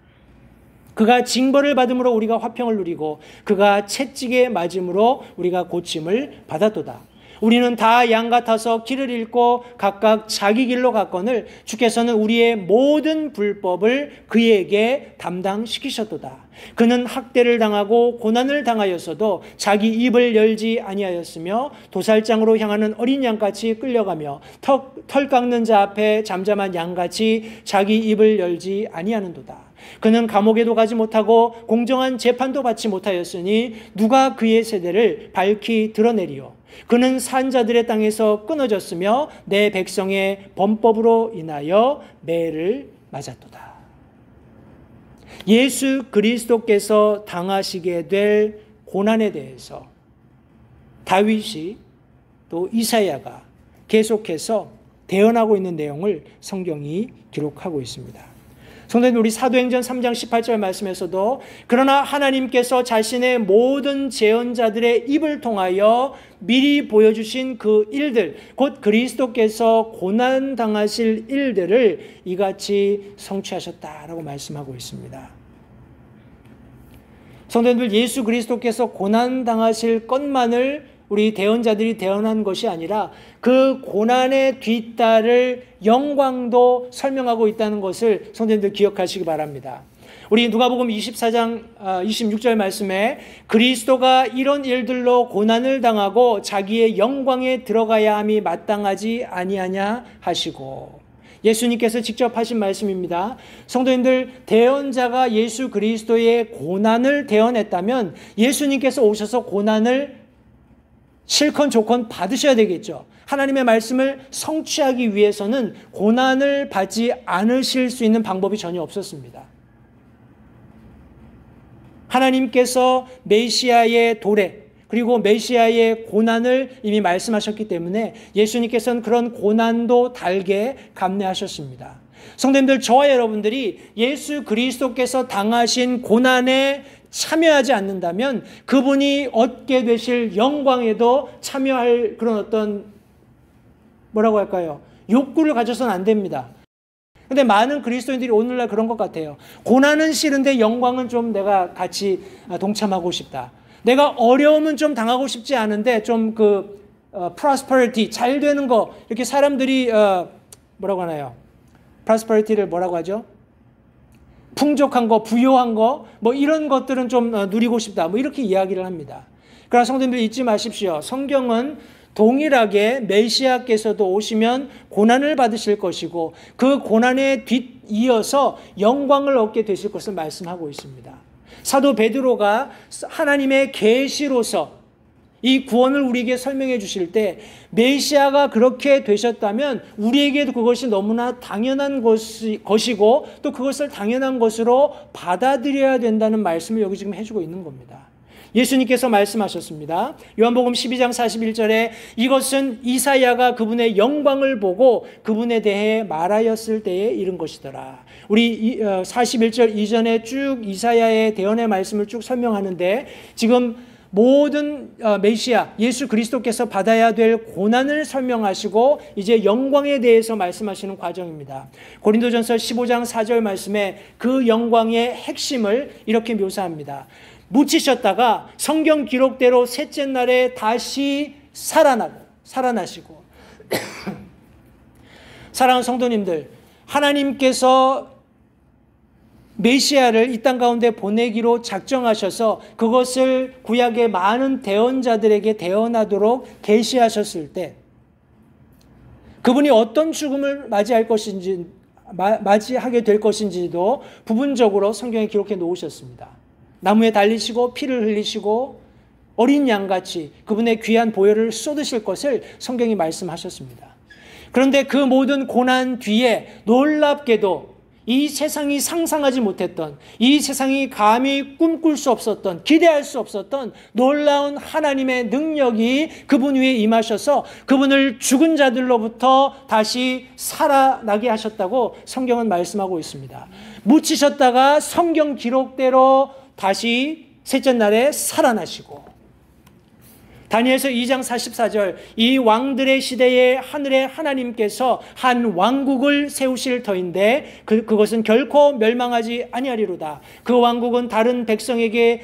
그가 징벌을 받음으로 우리가 화평을 누리고 그가 채찍에 맞음으로 우리가 고침을 받았도다. 우리는 다 양 같아서 길을 잃고 각각 자기 길로 갔거늘 주께서는 우리의 모든 불법을 그에게 담당시키셨도다. 그는 학대를 당하고 고난을 당하였어도 자기 입을 열지 아니하였으며 도살장으로 향하는 어린 양같이 끌려가며 털 깎는 자 앞에 잠잠한 양같이 자기 입을 열지 아니하는도다. 그는 감옥에도 가지 못하고 공정한 재판도 받지 못하였으니 누가 그의 세대를 밝히 드러내리요. 그는 산자들의 땅에서 끊어졌으며 내 백성의 범법으로 인하여 매를 맞았도다. 예수 그리스도께서 당하시게 될 고난에 대해서 다윗이 또 이사야가 계속해서 대언하고 있는 내용을 성경이 기록하고 있습니다. 성도님, 우리 사도행전 3장 18절 말씀에서도 그러나 하나님께서 자신의 모든 재언자들의 입을 통하여 미리 보여주신 그 일들, 곧 그리스도께서 고난당하실 일들을 이같이 성취하셨다라고 말씀하고 있습니다. 성도님들, 예수 그리스도께서 고난당하실 것만을 우리 대언자들이 대언한 것이 아니라 그 고난에 뒤따를 영광도 설명하고 있다는 것을 성도님들 기억하시기 바랍니다. 우리 누가복음 24장 26절 말씀에 그리스도가 이런 일들로 고난을 당하고 자기의 영광에 들어가야 함이 마땅하지 아니하냐 하시고, 예수님께서 직접 하신 말씀입니다. 성도님들, 대언자가 예수 그리스도의 고난을 대언했다면 예수님께서 오셔서 고난을 실컷 좋건 받으셔야 되겠죠. 하나님의 말씀을 성취하기 위해서는 고난을 받지 않으실 수 있는 방법이 전혀 없었습니다. 하나님께서 메시아의 도래 그리고 메시아의 고난을 이미 말씀하셨기 때문에 예수님께서는 그런 고난도 달게 감내하셨습니다. 성도님들, 저와 여러분들이 예수 그리스도께서 당하신 고난에 참여하지 않는다면 그분이 얻게 되실 영광에도 참여할 그런 어떤 뭐라고 할까요? 욕구를 가져서는 안 됩니다. 근데 많은 그리스도인들이 오늘날 그런 것 같아요. 고난은 싫은데 영광은 좀 내가 같이 동참하고 싶다. 내가 어려움은 좀 당하고 싶지 않은데 좀 prosperity, 잘 되는 거, 이렇게 사람들이 뭐라고 하나요? prosperity를 뭐라고 하죠? 풍족한 거, 부요한 거, 뭐 이런 것들은 좀 누리고 싶다. 뭐 이렇게 이야기를 합니다. 그러나 성도님들 잊지 마십시오. 성경은 동일하게 메시아께서도 오시면 고난을 받으실 것이고 그 고난에 뒤이어서 영광을 얻게 되실 것을 말씀하고 있습니다. 사도 베드로가 하나님의 계시로서 이 구원을 우리에게 설명해 주실 때 메시아가 그렇게 되셨다면 우리에게도 그것이 너무나 당연한 것이고 또 그것을 당연한 것으로 받아들여야 된다는 말씀을 여기 지금 해주고 있는 겁니다. 예수님께서 말씀하셨습니다. 요한복음 12장 41절에 이것은 이사야가 그분의 영광을 보고 그분에 대해 말하였을 때에 이른 것이더라. 우리 41절 이전에 쭉 이사야의 대언의 말씀을 쭉 설명하는데 지금 모든 메시아 예수 그리스도께서 받아야 될 고난을 설명하시고 이제 영광에 대해서 말씀하시는 과정입니다. 고린도전서 15장 4절 말씀에 그 영광의 핵심을 이렇게 묘사합니다. 묻히셨다가 성경 기록대로 셋째 날에 다시 살아나시고 사랑하는 성도님들, 하나님께서 메시아를 이 땅 가운데 보내기로 작정하셔서 그것을 구약의 많은 대언자들에게 대언하도록 계시하셨을 때 그분이 어떤 죽음을 맞이하게 될 것인지도 부분적으로 성경에 기록해 놓으셨습니다. 나무에 달리시고 피를 흘리시고 어린 양같이 그분의 귀한 보혈을 쏟으실 것을 성경이 말씀하셨습니다. 그런데 그 모든 고난 뒤에 놀랍게도 이 세상이 상상하지 못했던, 이 세상이 감히 꿈꿀 수 없었던, 기대할 수 없었던 놀라운 하나님의 능력이 그분 위에 임하셔서 그분을 죽은 자들로부터 다시 살아나게 하셨다고 성경은 말씀하고 있습니다. 묻히셨다가 성경 기록대로 다시 셋째 날에 살아나시고, 다니엘서 2장 44절 이 왕들의 시대에 하늘의 하나님께서 한 왕국을 세우실 터인데 그것은 결코 멸망하지 아니하리로다. 그 왕국은 다른 백성에게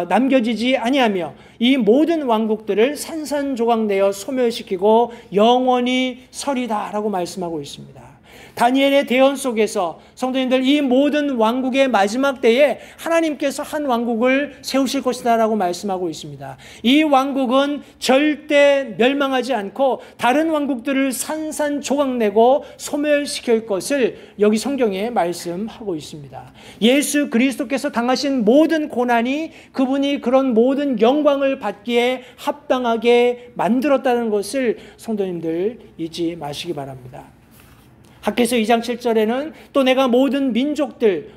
남겨지지 아니하며 이 모든 왕국들을 산산조각내어 소멸시키고 영원히 서리다라고 말씀하고 있습니다. 다니엘의 대언 속에서 성도님들 이 모든 왕국의 마지막 때에 하나님께서 한 왕국을 세우실 것이다 라고 말씀하고 있습니다. 이 왕국은 절대 멸망하지 않고 다른 왕국들을 산산조각내고 소멸시킬 것을 여기 성경에 말씀하고 있습니다. 예수 그리스도께서 당하신 모든 고난이 그분이 그런 모든 영광을 받기에 합당하게 만들었다는 것을 성도님들 잊지 마시기 바랍니다. 학개서 2장 7절에는 또 내가 모든 민족들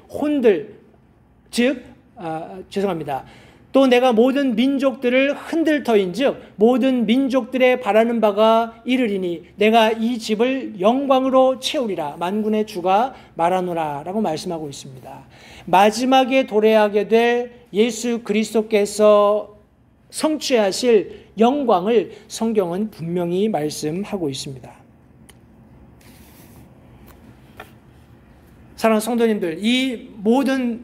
또 내가 모든 민족들을 흔들 터인즉 모든 민족들의 바라는 바가 이르리니 내가 이 집을 영광으로 채우리라 만군의 주가 말하노라 라고 말씀하고 있습니다. 마지막에 도래하게 될 예수 그리스도께서 성취하실 영광을 성경은 분명히 말씀하고 있습니다. 사랑하는 성도님들, 이 모든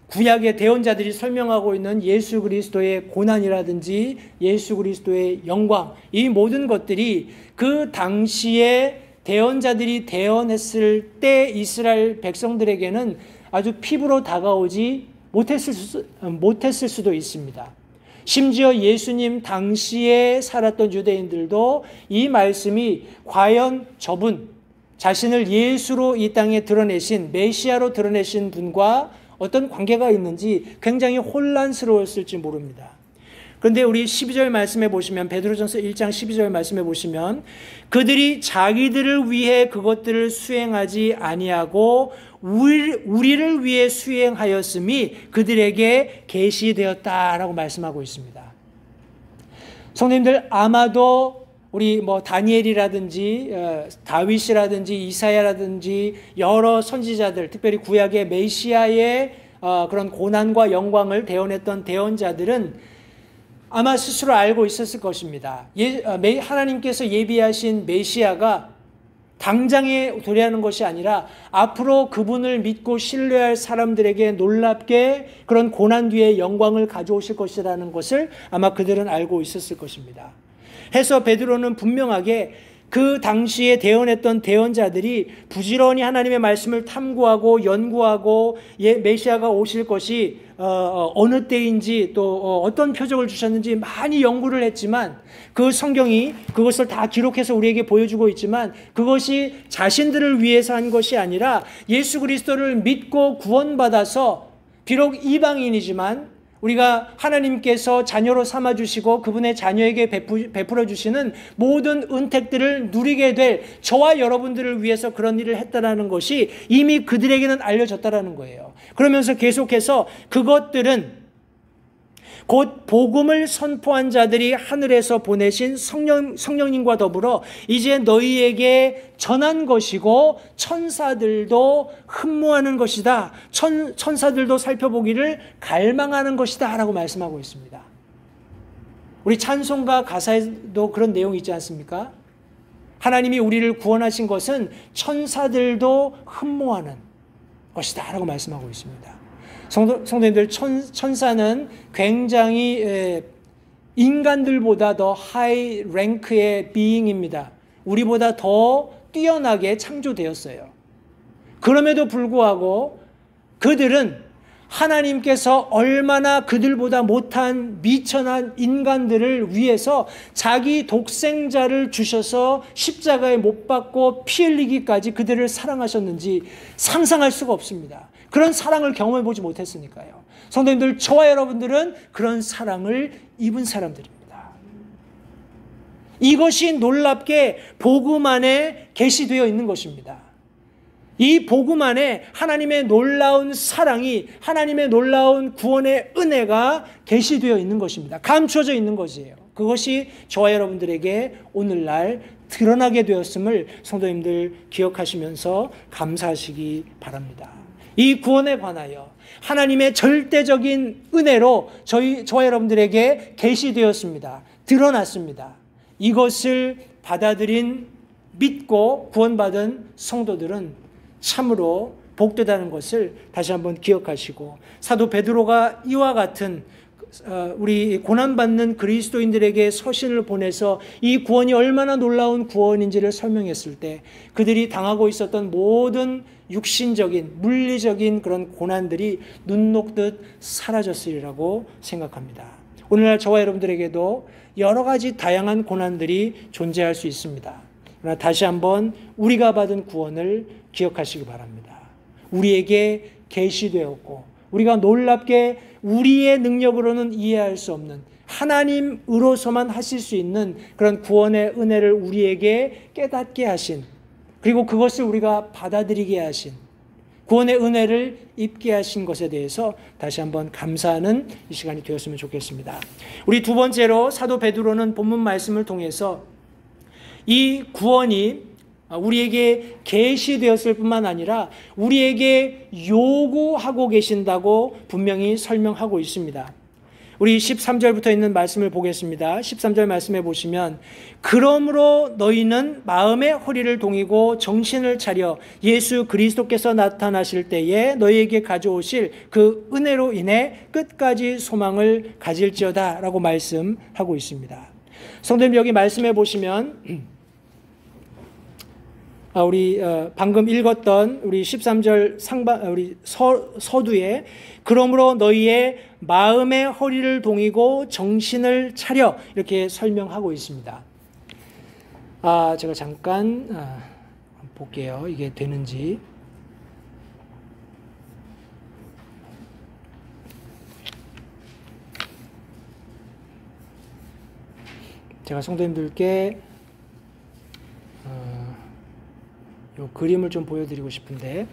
구약의 대언자들이 설명하고 있는 예수 그리스도의 고난이라든지 예수 그리스도의 영광, 이 모든 것들이 그 당시에 대언자들이 대언했을 때 이스라엘 백성들에게는 아주 피부로 다가오지 못했을 수도 있습니다. 심지어 예수님 당시에 살았던 유대인들도 이 말씀이 과연 저분 자신을 예수로 이 땅에 드러내신 메시아로 드러내신 분과 어떤 관계가 있는지 굉장히 혼란스러웠을지 모릅니다. 그런데 우리 12절 말씀에 보시면 베드로전서 1장 12절 말씀에 보시면 그들이 자기들을 위해 그것들을 수행하지 아니하고 우리를 위해 수행하였음이 그들에게 계시되었다라고 말씀하고 있습니다. 성도님들 아마도 우리 다니엘이라든지 다윗이라든지 이사야라든지 여러 선지자들, 특별히 구약의 메시아의 그런 고난과 영광을 대언했던 대언자들은 아마 스스로 알고 있었을 것입니다. 하나님께서 예비하신 메시아가 당장에 도래하는 것이 아니라 앞으로 그분을 믿고 신뢰할 사람들에게 놀랍게 그런 고난 뒤에 영광을 가져오실 것이라는 것을 아마 그들은 알고 있었을 것입니다. 해서 베드로는 분명하게 그 당시에 대언했던 대언자들이 부지런히 하나님의 말씀을 탐구하고 연구하고 메시아가 오실 것이 어느 때인지 또 어떤 표적을 주셨는지 많이 연구를 했지만 그 성경이 그것을 다 기록해서 우리에게 보여주고 있지만 그것이 자신들을 위해서 한 것이 아니라 예수 그리스도를 믿고 구원받아서 비록 이방인이지만 우리가 하나님께서 자녀로 삼아주시고 그분의 자녀에게 베풀어 주시는 모든 은택들을 누리게 될 저와 여러분들을 위해서 그런 일을 했다라는 것이 이미 그들에게는 알려졌다라는 거예요. 그러면서 계속해서 그것들은 곧 복음을 선포한 자들이 하늘에서 보내신 성령님과 더불어 이제 너희에게 전한 것이고 천사들도 흠모하는 것이다. 천사들도 살펴보기를 갈망하는 것이다 라고 말씀하고 있습니다. 우리 찬송가 가사에도 그런 내용이 있지 않습니까? 하나님이 우리를 구원하신 것은 천사들도 흠모하는 것이다 라고 말씀하고 있습니다. 성도님들, 천사는 굉장히 인간들보다 더 하이 랭크의 비잉입니다. 우리보다 더 뛰어나게 창조되었어요. 그럼에도 불구하고 그들은 하나님께서 얼마나 그들보다 못한 미천한 인간들을 위해서 자기 독생자를 주셔서 십자가에 못 박고 피 흘리기까지 그들을 사랑하셨는지 상상할 수가 없습니다. 그런 사랑을 경험해 보지 못했으니까요. 성도님들, 저와 여러분들은 그런 사랑을 입은 사람들입니다. 이것이 놀랍게 복음 안에 계시되어 있는 것입니다. 이 복음 안에 하나님의 놀라운 사랑이, 하나님의 놀라운 구원의 은혜가 계시되어 있는 것입니다. 감춰져 있는 것이에요. 그것이 저와 여러분들에게 오늘날 드러나게 되었음을 성도님들 기억하시면서 감사하시기 바랍니다. 이 구원에 관하여 하나님의 절대적인 은혜로 저와 여러분들에게 계시되었습니다. 드러났습니다. 이것을 받아들인, 믿고 구원받은 성도들은 참으로 복되다는 것을 다시 한번 기억하시고, 사도 베드로가 이와 같은 우리 고난받는 그리스도인들에게 서신을 보내서 이 구원이 얼마나 놀라운 구원인지를 설명했을 때 그들이 당하고 있었던 모든 육신적인, 물리적인 그런 고난들이 눈 녹듯 사라졌으리라고 생각합니다. 오늘날 저와 여러분들에게도 여러 가지 다양한 고난들이 존재할 수 있습니다. 그러나 다시 한번 우리가 받은 구원을 기억하시기 바랍니다. 우리에게 계시되었고 우리가 놀랍게 우리의 능력으로는 이해할 수 없는, 하나님으로서만 하실 수 있는 그런 구원의 은혜를 우리에게 깨닫게 하신, 그리고 그것을 우리가 받아들이게 하신, 구원의 은혜를 입게 하신 것에 대해서 다시 한번 감사하는 이 시간이 되었으면 좋겠습니다. 우리 두 번째로 사도 베드로는 본문 말씀을 통해서 이 구원이 우리에게 계시되었을 뿐만 아니라 우리에게 요구하고 계신다고 분명히 설명하고 있습니다. 우리 13절부터 있는 말씀을 보겠습니다. 13절 말씀해 보시면, 그러므로 너희는 마음의 허리를 동이고 정신을 차려 예수 그리스도께서 나타나실 때에 너희에게 가져오실 그 은혜로 인해 끝까지 소망을 가질지어다 라고 말씀하고 있습니다. 성도님, 여기 말씀해 보시면 우리 방금 읽었던 우리 13절 우리 서두에 그러므로 너희의 마음의 허리를 동이고 정신을 차려 이렇게 설명하고 있습니다. 제가 잠깐 볼게요. 이게 되는지. 제가 성도님들께 요 그림을 좀 보여드리고 싶은데,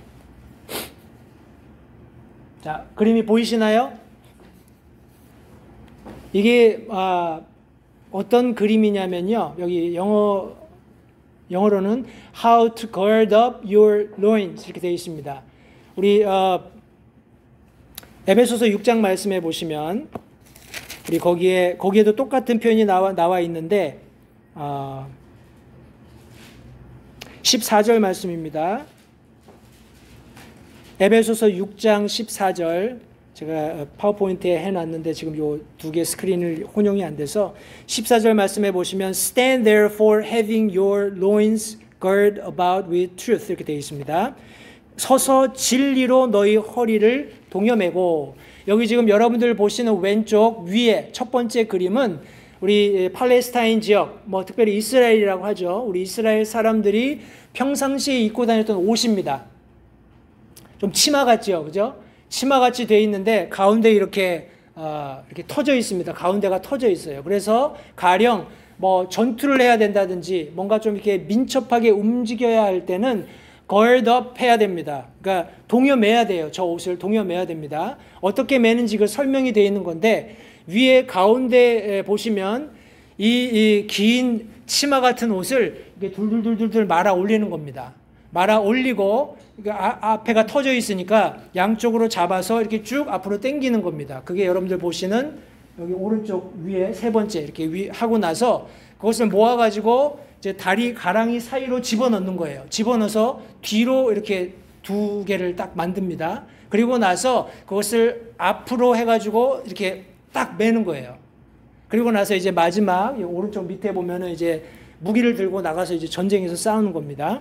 자, 그림이 보이시나요? 이게 어떤 그림이냐면요, 여기 영어로는 How to gird up your loins 이렇게 되어 있습니다. 우리 에베소서 6장 말씀해 보시면 우리 거기에도 똑같은 표현이 나와 있는데 14절 말씀입니다. 에베소서 6장 14절 제가 파워포인트에 해놨는데 지금 요 두 개 스크린을 혼용이 안 돼서 14절 말씀해 보시면 Stand therefore having your loins girded about with truth 이렇게 되어 있습니다. 서서 진리로 너희 허리를 동여매고 여기 지금 여러분들 보시는 왼쪽 위에 첫 번째 그림은 우리 팔레스타인 지역 뭐 특별히 이스라엘이라고 하죠. 우리 이스라엘 사람들이 평상시에 입고 다녔던 옷입니다. 좀 치마 같죠, 그죠? 치마 같이 돼 있는데 가운데 이렇게 터져 있습니다. 가운데가 터져 있어요. 그래서 가령 뭐 전투를 해야 된다든지 뭔가 좀 이렇게 민첩하게 움직여야 할 때는 gird up 해야 됩니다. 그러니까 동여매야 돼요. 저 옷을 동여매야 됩니다. 어떻게 매는지 그 설명이 되어 있는 건데 위에 가운데 보시면 이 긴 치마 같은 옷을 이렇게 둘둘둘둘 말아 올리는 겁니다. 말아 올리고 앞에가 터져 있으니까 양쪽으로 잡아서 이렇게 쭉 앞으로 당기는 겁니다. 그게 여러분들 보시는 여기 오른쪽 위에 세 번째 이렇게 하고 나서 그것을 모아가지고 이제 다리 가랑이 사이로 집어넣는 거예요. 집어넣어서 뒤로 이렇게 두 개를 딱 만듭니다. 그리고 나서 그것을 앞으로 해가지고 이렇게 딱 매는 거예요. 그리고 나서 이제 마지막 오른쪽 밑에 보면은 이제 무기를 들고 나가서 이제 전쟁에서 싸우는 겁니다.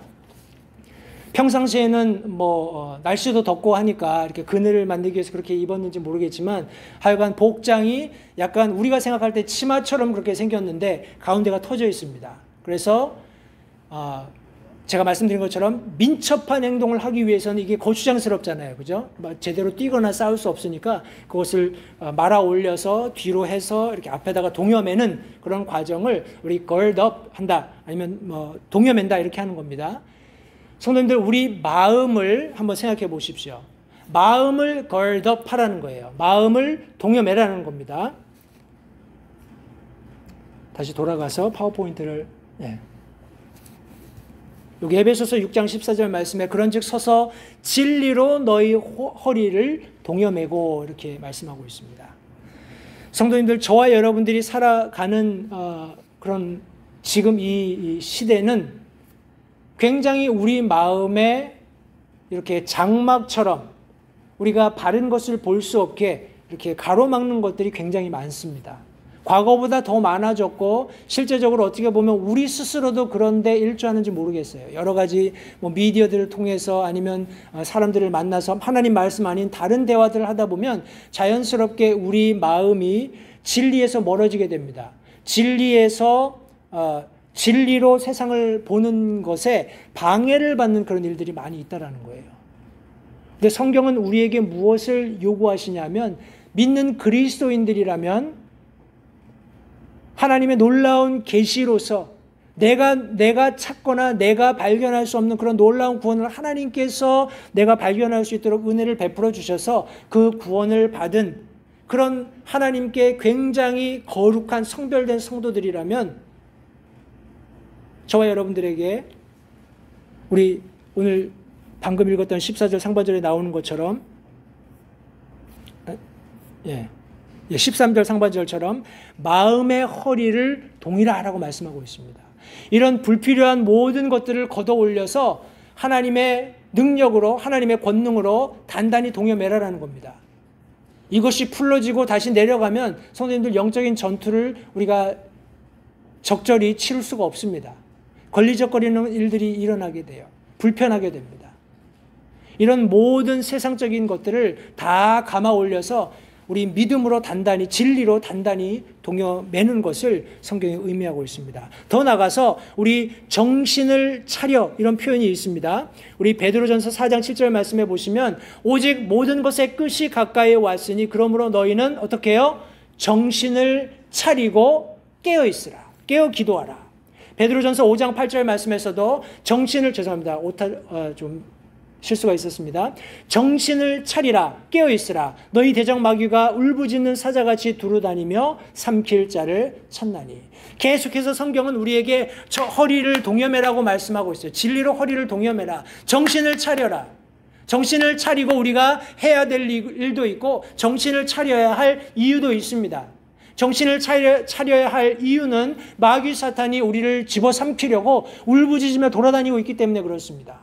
평상시에는 뭐 날씨도 덥고 하니까 이렇게 그늘을 만들기 위해서 그렇게 입었는지 모르겠지만 하여간 복장이 약간 우리가 생각할 때 치마처럼 그렇게 생겼는데 가운데가 터져 있습니다. 그래서 제가 말씀드린 것처럼 민첩한 행동을 하기 위해서는 이게 거추장스럽잖아요. 그죠? 제대로 뛰거나 싸울 수 없으니까 그것을 말아 올려서 뒤로 해서 이렇게 앞에다가 동여매는 그런 과정을 우리 gird up 한다. 아니면 뭐 동여맨다 이렇게 하는 겁니다. 성도님들 우리 마음을 한번 생각해 보십시오. 마음을 gird up 하라는 거예요. 마음을 동여매라는 겁니다. 다시 돌아가서 파워포인트를 여기 에베소서 6장 14절 말씀에 그런즉 서서 진리로 너희 허리를 동여매고 이렇게 말씀하고 있습니다. 성도님들 저와 여러분들이 살아가는 그런 지금 이 시대는 굉장히 우리 마음에 이렇게 장막처럼 우리가 바른 것을 볼 수 없게 이렇게 가로막는 것들이 굉장히 많습니다. 과거보다 더 많아졌고 실제적으로 어떻게 보면 우리 스스로도 그런데 일조하는지 모르겠어요. 여러 가지 뭐 미디어들을 통해서 아니면 사람들을 만나서 하나님 말씀 아닌 다른 대화들을 하다 보면 자연스럽게 우리 마음이 진리에서 멀어지게 됩니다. 진리로 세상을 보는 것에 방해를 받는 그런 일들이 많이 있다라는 거예요. 근데 성경은 우리에게 무엇을 요구하시냐면 믿는 그리스도인들이라면 하나님의 놀라운 계시로서 내가 찾거나 내가 발견할 수 없는 그런 놀라운 구원을 하나님께서 내가 발견할 수 있도록 은혜를 베풀어 주셔서 그 구원을 받은 그런 하나님께 굉장히 거룩한 성별된 성도들이라면 저와 여러분들에게 우리 오늘 방금 읽었던 14절 상반절에 나오는 것처럼 13절 상반절처럼 마음의 허리를 동이라라고 말씀하고 있습니다. 이런 불필요한 모든 것들을 걷어 올려서 하나님의 능력으로 하나님의 권능으로 단단히 동여매라라는 겁니다. 이것이 풀러지고 다시 내려가면 성도님들 영적인 전투를 우리가 적절히 치를 수가 없습니다. 걸리적거리는 일들이 일어나게 돼요. 불편하게 됩니다. 이런 모든 세상적인 것들을 다 감아 올려서 우리 믿음으로 단단히 진리로 단단히 동여매는 것을 성경이 의미하고 있습니다. 더 나아가서 우리 정신을 차려 이런 표현이 있습니다. 우리 베드로전서 4장 7절 말씀해 보시면 오직 모든 것의 끝이 가까이 왔으니 그러므로 너희는 어떻게 해요? 정신을 차리고 깨어 있으라. 깨어 기도하라. 베드로전서 5장 8절 말씀에서도 정신을 죄송합니다. 좀 실수가 있었습니다. 정신을 차리라 깨어 있으라 너희 대적 마귀가 울부짖는 사자같이 두루다니며 삼킬 자를 찾나니. 계속해서 성경은 우리에게 저 허리를 동여매라고 말씀하고 있어요. 진리로 허리를 동여매라. 정신을 차려라. 정신을 차리고 우리가 해야 될 일도 있고 정신을 차려야 할 이유도 있습니다. 정신을 차려야 할 이유는 마귀 사탄이 우리를 집어삼키려고 울부짖으며 돌아다니고 있기 때문에 그렇습니다.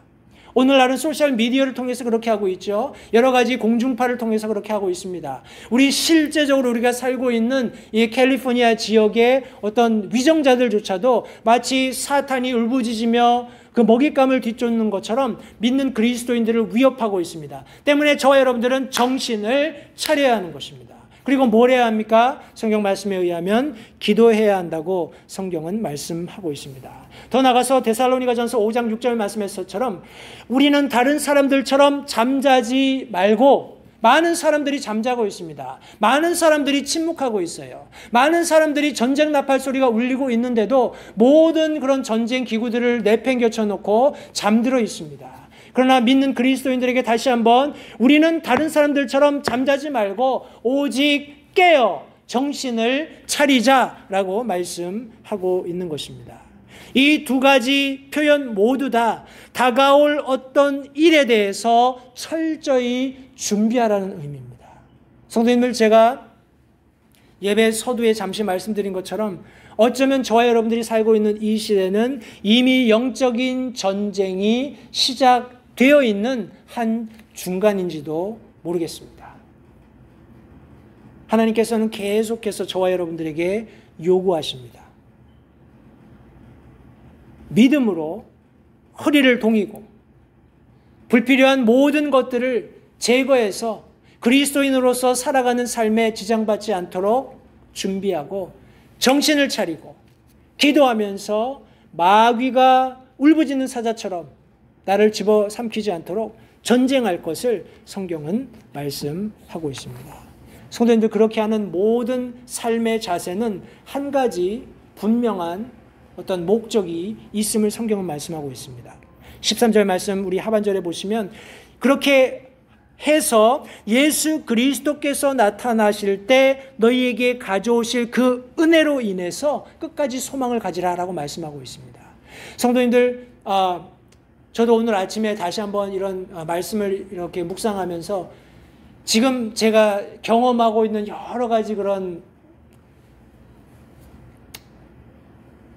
오늘날은 소셜 미디어를 통해서 그렇게 하고 있죠. 여러 가지 공중파를 통해서 그렇게 하고 있습니다. 우리 실제적으로 우리가 살고 있는 이 캘리포니아 지역의 어떤 위정자들조차도 마치 사탄이 울부짖으며 그 먹잇감을 뒤쫓는 것처럼 믿는 그리스도인들을 위협하고 있습니다. 때문에 저와 여러분들은 정신을 차려야 하는 것입니다. 그리고 뭘 해야 합니까? 성경 말씀에 의하면 기도해야 한다고 성경은 말씀하고 있습니다. 더 나가서 데살로니가전서 5장 6절 말씀했것처럼 우리는 다른 사람들처럼 잠자지 말고, 많은 사람들이 잠자고 있습니다. 많은 사람들이 침묵하고 있어요. 많은 사람들이 전쟁 나팔 소리가 울리고 있는데도 모든 그런 전쟁 기구들을 내팽개쳐 놓고 잠들어 있습니다. 그러나 믿는 그리스도인들에게 다시 한번 우리는 다른 사람들처럼 잠자지 말고 오직 깨어 정신을 차리자라고 말씀하고 있는 것입니다. 이 두 가지 표현 모두 다 다가올 어떤 일에 대해서 철저히 준비하라는 의미입니다. 성도님들, 제가 예배 서두에 잠시 말씀드린 것처럼 어쩌면 저와 여러분들이 살고 있는 이 시대는 이미 영적인 전쟁이 시작되어 있는 한 중간인지도 모르겠습니다. 하나님께서는 계속해서 저와 여러분들에게 요구하십니다. 믿음으로 허리를 동이고 불필요한 모든 것들을 제거해서 그리스도인으로서 살아가는 삶에 지장받지 않도록 준비하고 정신을 차리고 기도하면서 마귀가 울부짖는 사자처럼 나를 집어삼키지 않도록 전쟁할 것을 성경은 말씀하고 있습니다. 성도님들, 그렇게 하는 모든 삶의 자세는 한 가지 분명한 어떤 목적이 있음을 성경은 말씀하고 있습니다. 13절 말씀 우리 하반절에 보시면 그렇게 해서 예수 그리스도께서 나타나실 때 너희에게 가져오실 그 은혜로 인해서 끝까지 소망을 가지라라고 말씀하고 있습니다. 성도님들, 저도 오늘 아침에 다시 한번 이런 말씀을 이렇게 묵상하면서 지금 제가 경험하고 있는 여러 가지 그런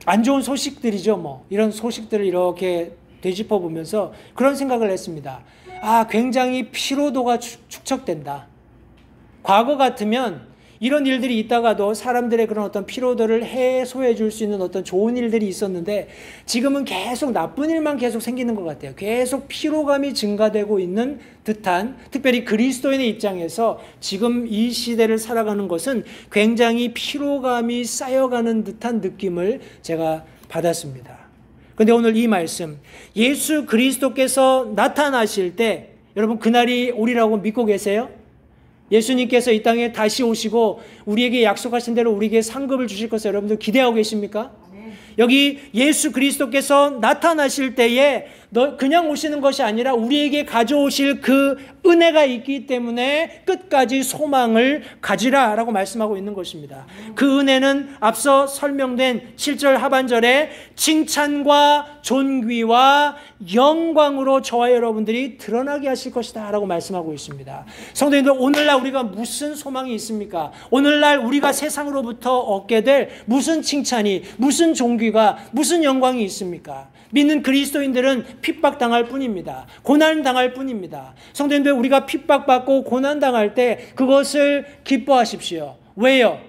안 좋은 소식들이죠. 이런 소식들을 이렇게 되짚어 보면서 그런 생각을 했습니다. 굉장히 피로도가 축적된다. 과거 같으면 이런 일들이 있다가도 사람들의 그런 어떤 피로도를 해소해 줄 수 있는 어떤 좋은 일들이 있었는데 지금은 계속 나쁜 일만 계속 생기는 것 같아요. 계속 피로감이 증가되고 있는 듯한, 특별히 그리스도인의 입장에서 지금 이 시대를 살아가는 것은 굉장히 피로감이 쌓여가는 듯한 느낌을 제가 받았습니다. 그런데 오늘 이 말씀, 예수 그리스도께서 나타나실 때 여러분 그날이 오리라고 믿고 계세요? 예수님께서 이 땅에 다시 오시고 우리에게 약속하신 대로 우리에게 상급을 주실 것을 여러분들 기대하고 계십니까? 여기 예수 그리스도께서 나타나실 때에 그냥 오시는 것이 아니라 우리에게 가져오실 그 은혜가 있기 때문에 끝까지 소망을 가지라라고 말씀하고 있는 것입니다. 그 은혜는 앞서 설명된 7절 하반절에 칭찬과 존귀와 영광으로 저와 여러분들이 드러나게 하실 것이다 라고 말씀하고 있습니다. 성도님들, 오늘날 우리가 무슨 소망이 있습니까? 오늘날 우리가 세상으로부터 얻게 될 무슨 칭찬이, 무슨 존귀가, 무슨 영광이 있습니까? 믿는 그리스도인들은 핍박당할 뿐입니다. 고난당할 뿐입니다. 성도님들, 우리가 핍박받고 고난당할 때 그것을 기뻐하십시오. 왜요?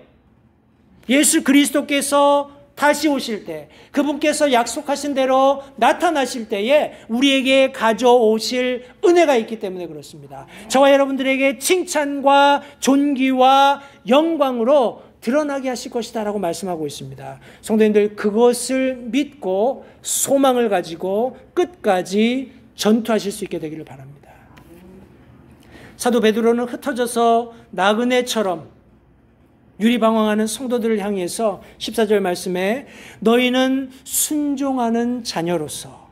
예수 그리스도께서 다시 오실 때, 그분께서 약속하신 대로 나타나실 때에 우리에게 가져오실 은혜가 있기 때문에 그렇습니다. 저와 여러분들에게 칭찬과 존귀와 영광으로 드러나게 하실 것이다 라고 말씀하고 있습니다. 성도님들, 그것을 믿고 소망을 가지고 끝까지 전투하실 수 있게 되기를 바랍니다. 사도 베드로는 흩어져서 나그네처럼 유리방황하는 성도들을 향해서 14절 말씀에 너희는 순종하는 자녀로서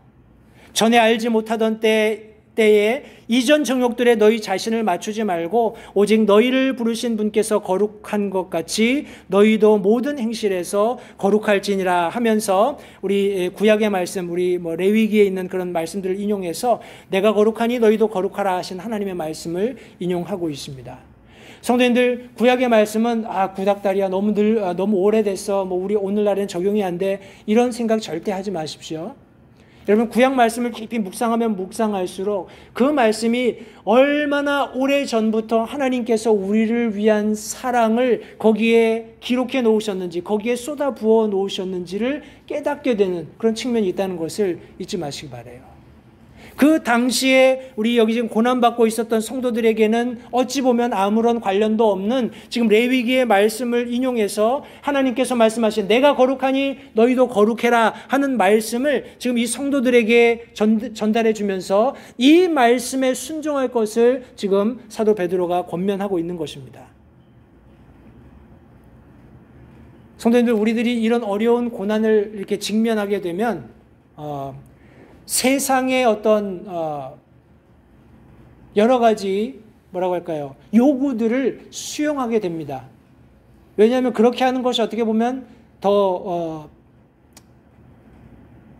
전에 알지 못하던 때에 이전 정욕들에 너희 자신을 맞추지 말고 오직 너희를 부르신 분께서 거룩한 것 같이 너희도 모든 행실에서 거룩할지니라 하면서 우리 구약의 말씀, 우리 레위기에 있는 그런 말씀들을 인용해서 내가 거룩하니 너희도 거룩하라 하신 하나님의 말씀을 인용하고 있습니다. 성도님들, 구약의 말씀은 구닥다리야 너무 오래됐어, 우리 오늘날엔 적용이 안 돼, 이런 생각 절대 하지 마십시오. 여러분 구약 말씀을 깊이 묵상하면 묵상할수록 그 말씀이 얼마나 오래전부터 하나님께서 우리를 위한 사랑을 거기에 기록해 놓으셨는지, 거기에 쏟아 부어 놓으셨는지를 깨닫게 되는 그런 측면이 있다는 것을 잊지 마시기 바라요. 그 당시에 우리 여기 지금 고난받고 있었던 성도들에게는 어찌 보면 아무런 관련도 없는 지금 레위기의 말씀을 인용해서 하나님께서 말씀하신 내가 거룩하니 너희도 거룩해라 하는 말씀을 지금 이 성도들에게 전달해 주면서 이 말씀에 순종할 것을 지금 사도 베드로가 권면하고 있는 것입니다. 성도님들, 우리들이 이런 어려운 고난을 이렇게 직면하게 되면 세상의 어떤 여러 가지 뭐라고 할까요? 요구들을 수용하게 됩니다. 왜냐하면 그렇게 하는 것이 어떻게 보면 더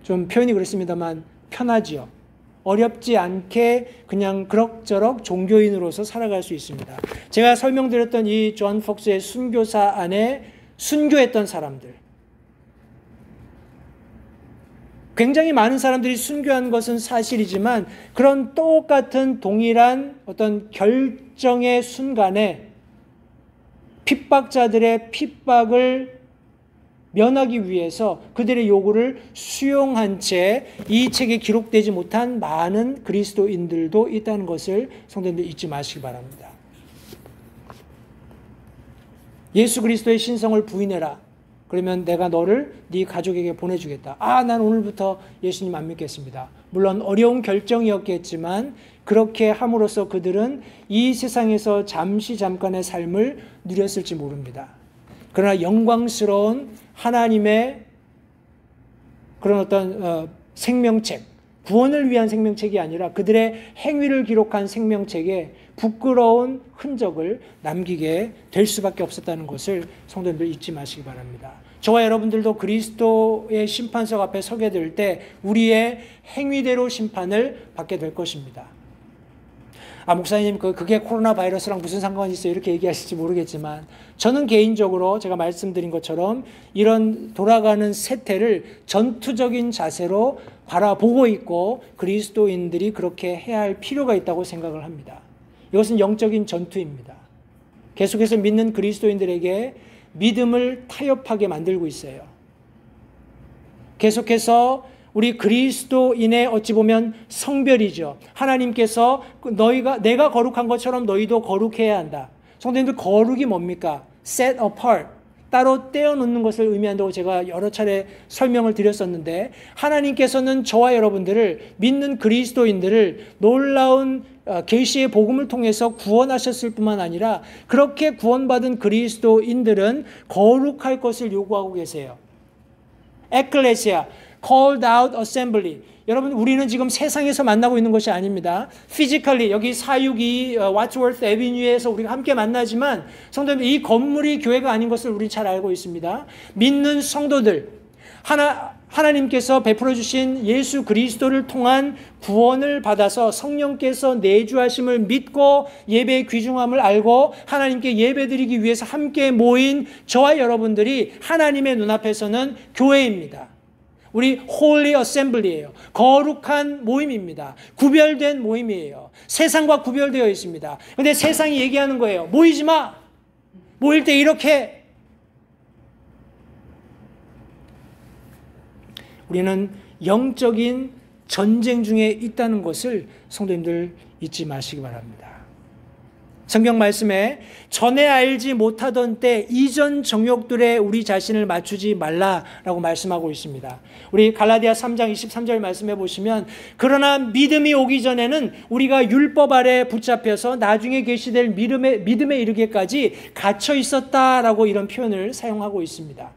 좀 표현이 그렇습니다만 편하지요. 어렵지 않게 그냥 그럭저럭 종교인으로서 살아갈 수 있습니다. 제가 설명드렸던 이 존 폭스의 순교사 안에 순교했던 사람들, 굉장히 많은 사람들이 순교한 것은 사실이지만 그런 똑같은 동일한 어떤 결정의 순간에 핍박자들의 핍박을 면하기 위해서 그들의 요구를 수용한 채 이 책에 기록되지 못한 많은 그리스도인들도 있다는 것을 성도님들 잊지 마시기 바랍니다. 예수 그리스도의 신성을 부인해라. 그러면 내가 너를 네 가족에게 보내주겠다. 난 오늘부터 예수님 안 믿겠습니다. 물론 어려운 결정이었겠지만 그렇게 함으로써 그들은 이 세상에서 잠깐의 삶을 누렸을지 모릅니다. 그러나 영광스러운 하나님의 그런 어떤 생명책, 구원을 위한 생명책이 아니라 그들의 행위를 기록한 생명책에 부끄러운 흔적을 남기게 될 수밖에 없었다는 것을 성도님들 잊지 마시기 바랍니다. 저와 여러분들도 그리스도의 심판석 앞에 서게 될 때 우리의 행위대로 심판을 받게 될 것입니다. 목사님, 그게 코로나 바이러스랑 무슨 상관이 있어요? 이렇게 얘기하실지 모르겠지만 저는 개인적으로 제가 말씀드린 것처럼 이런 돌아가는 세태를 전투적인 자세로 바라보고 있고 그리스도인들이 그렇게 해야 할 필요가 있다고 생각을 합니다. 이것은 영적인 전투입니다. 계속해서 믿는 그리스도인들에게 믿음을 타협하게 만들고 있어요. 계속해서 우리 그리스도인의 어찌 보면 성별이죠. 하나님께서 내가 거룩한 것처럼 너희도 거룩해야 한다. 성도님들, 거룩이 뭡니까? set apart, 따로 떼어놓는 것을 의미한다고 제가 여러 차례 설명을 드렸었는데 하나님께서는 저와 여러분들을, 믿는 그리스도인들을 놀라운 계시의 복음을 통해서 구원하셨을 뿐만 아니라 그렇게 구원받은 그리스도인들은 거룩할 것을 요구하고 계세요. 에클레시아, called out assembly. 여러분, 우리는 지금 세상에서 만나고 있는 것이 아닙니다. physically 여기 462 와츠워스 애비뉴에서 우리가 함께 만나지만 성도님, 이 건물이 교회가 아닌 것을 우리 잘 알고 있습니다. 믿는 성도들, 하나님께서 베풀어 주신 예수 그리스도를 통한 구원을 받아서 성령께서 내주하심을 믿고 예배의 귀중함을 알고 하나님께 예배드리기 위해서 함께 모인 저와 여러분들이 하나님의 눈앞에서는 교회입니다. 우리 홀리 어셈블리예요. 거룩한 모임입니다. 구별된 모임이에요. 세상과 구별되어 있습니다. 그런데 세상이 얘기하는 거예요. 모이지 마. 모일 때 이렇게. 우리는 영적인 전쟁 중에 있다는 것을 성도님들 잊지 마시기 바랍니다. 성경 말씀에 전에 알지 못하던 때 이전 정욕들에 우리 자신을 맞추지 말라라고 말씀하고 있습니다. 우리 갈라디아 3장 23절 말씀해 보시면 그러나 믿음이 오기 전에는 우리가 율법 아래 붙잡혀서 나중에 계시될 믿음에 이르기까지 갇혀 있었다라고 이런 표현을 사용하고 있습니다.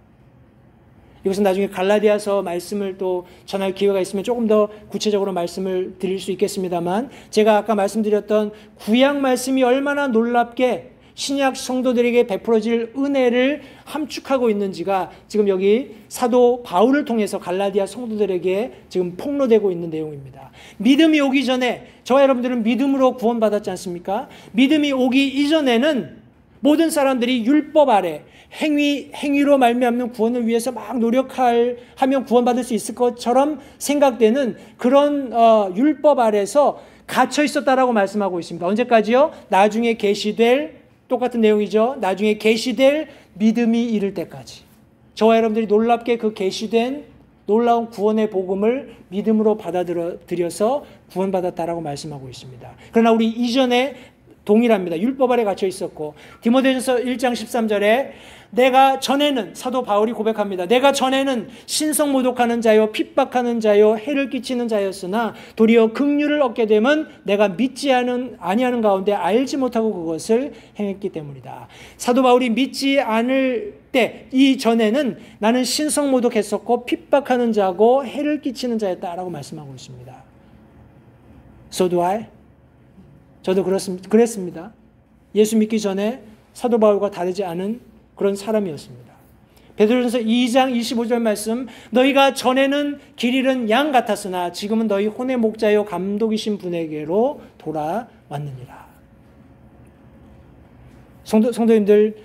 이것은 나중에 갈라디아서 말씀을 또 전할 기회가 있으면 조금 더 구체적으로 말씀을 드릴 수 있겠습니다만 제가 아까 말씀드렸던 구약 말씀이 얼마나 놀랍게 신약 성도들에게 베풀어질 은혜를 함축하고 있는지가 지금 여기 사도 바울을 통해서 갈라디아 성도들에게 지금 폭로되고 있는 내용입니다. 믿음이 오기 전에 저와 여러분들은 믿음으로 구원받았지 않습니까? 믿음이 오기 이전에는 모든 사람들이 율법 아래 행위로 말미암는 구원을 위해서 막 노력하면 구원받을 수 있을 것처럼 생각되는 그런 율법 아래서 갇혀 있었다라고 말씀하고 있습니다. 언제까지요? 나중에 계시될, 똑같은 내용이죠. 나중에 계시될 믿음이 이를 때까지. 저와 여러분들이 놀랍게 그 계시된 놀라운 구원의 복음을 믿음으로 받아들여서 구원받았다라고 말씀하고 있습니다. 그러나 우리 이전에 동일합니다. 율법 아래 갇혀 있었고, 디모데전서 1장 13절에 내가 전에는, 사도 바울이 고백합니다. 내가 전에는 신성 모독하는 자요 핍박하는 자요 해를 끼치는 자였으나 도리어 긍휼을 얻게 되면 내가 믿지 아니하는 가운데 알지 못하고 그것을 행했기 때문이다. 사도 바울이 믿지 않을 때 이전에는 나는 신성 모독했었고 핍박하는 자고 해를 끼치는 자였다라고 말씀하고 있습니다. So do I? 저도 그랬습니다. 예수 믿기 전에 사도 바울과 다르지 않은 그런 사람이었습니다. 베드로전서 2장 25절 말씀, 너희가 전에는 길 잃은 양 같았으나 지금은 너희 혼의 목자요 감독이신 분에게로 돌아왔느니라. 성도님들,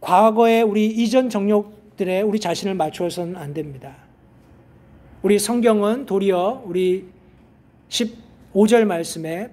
과거에 우리 이전 정욕들에 우리 자신을 맞추어서는 안 됩니다. 우리 성경은 도리어 우리 15절 말씀에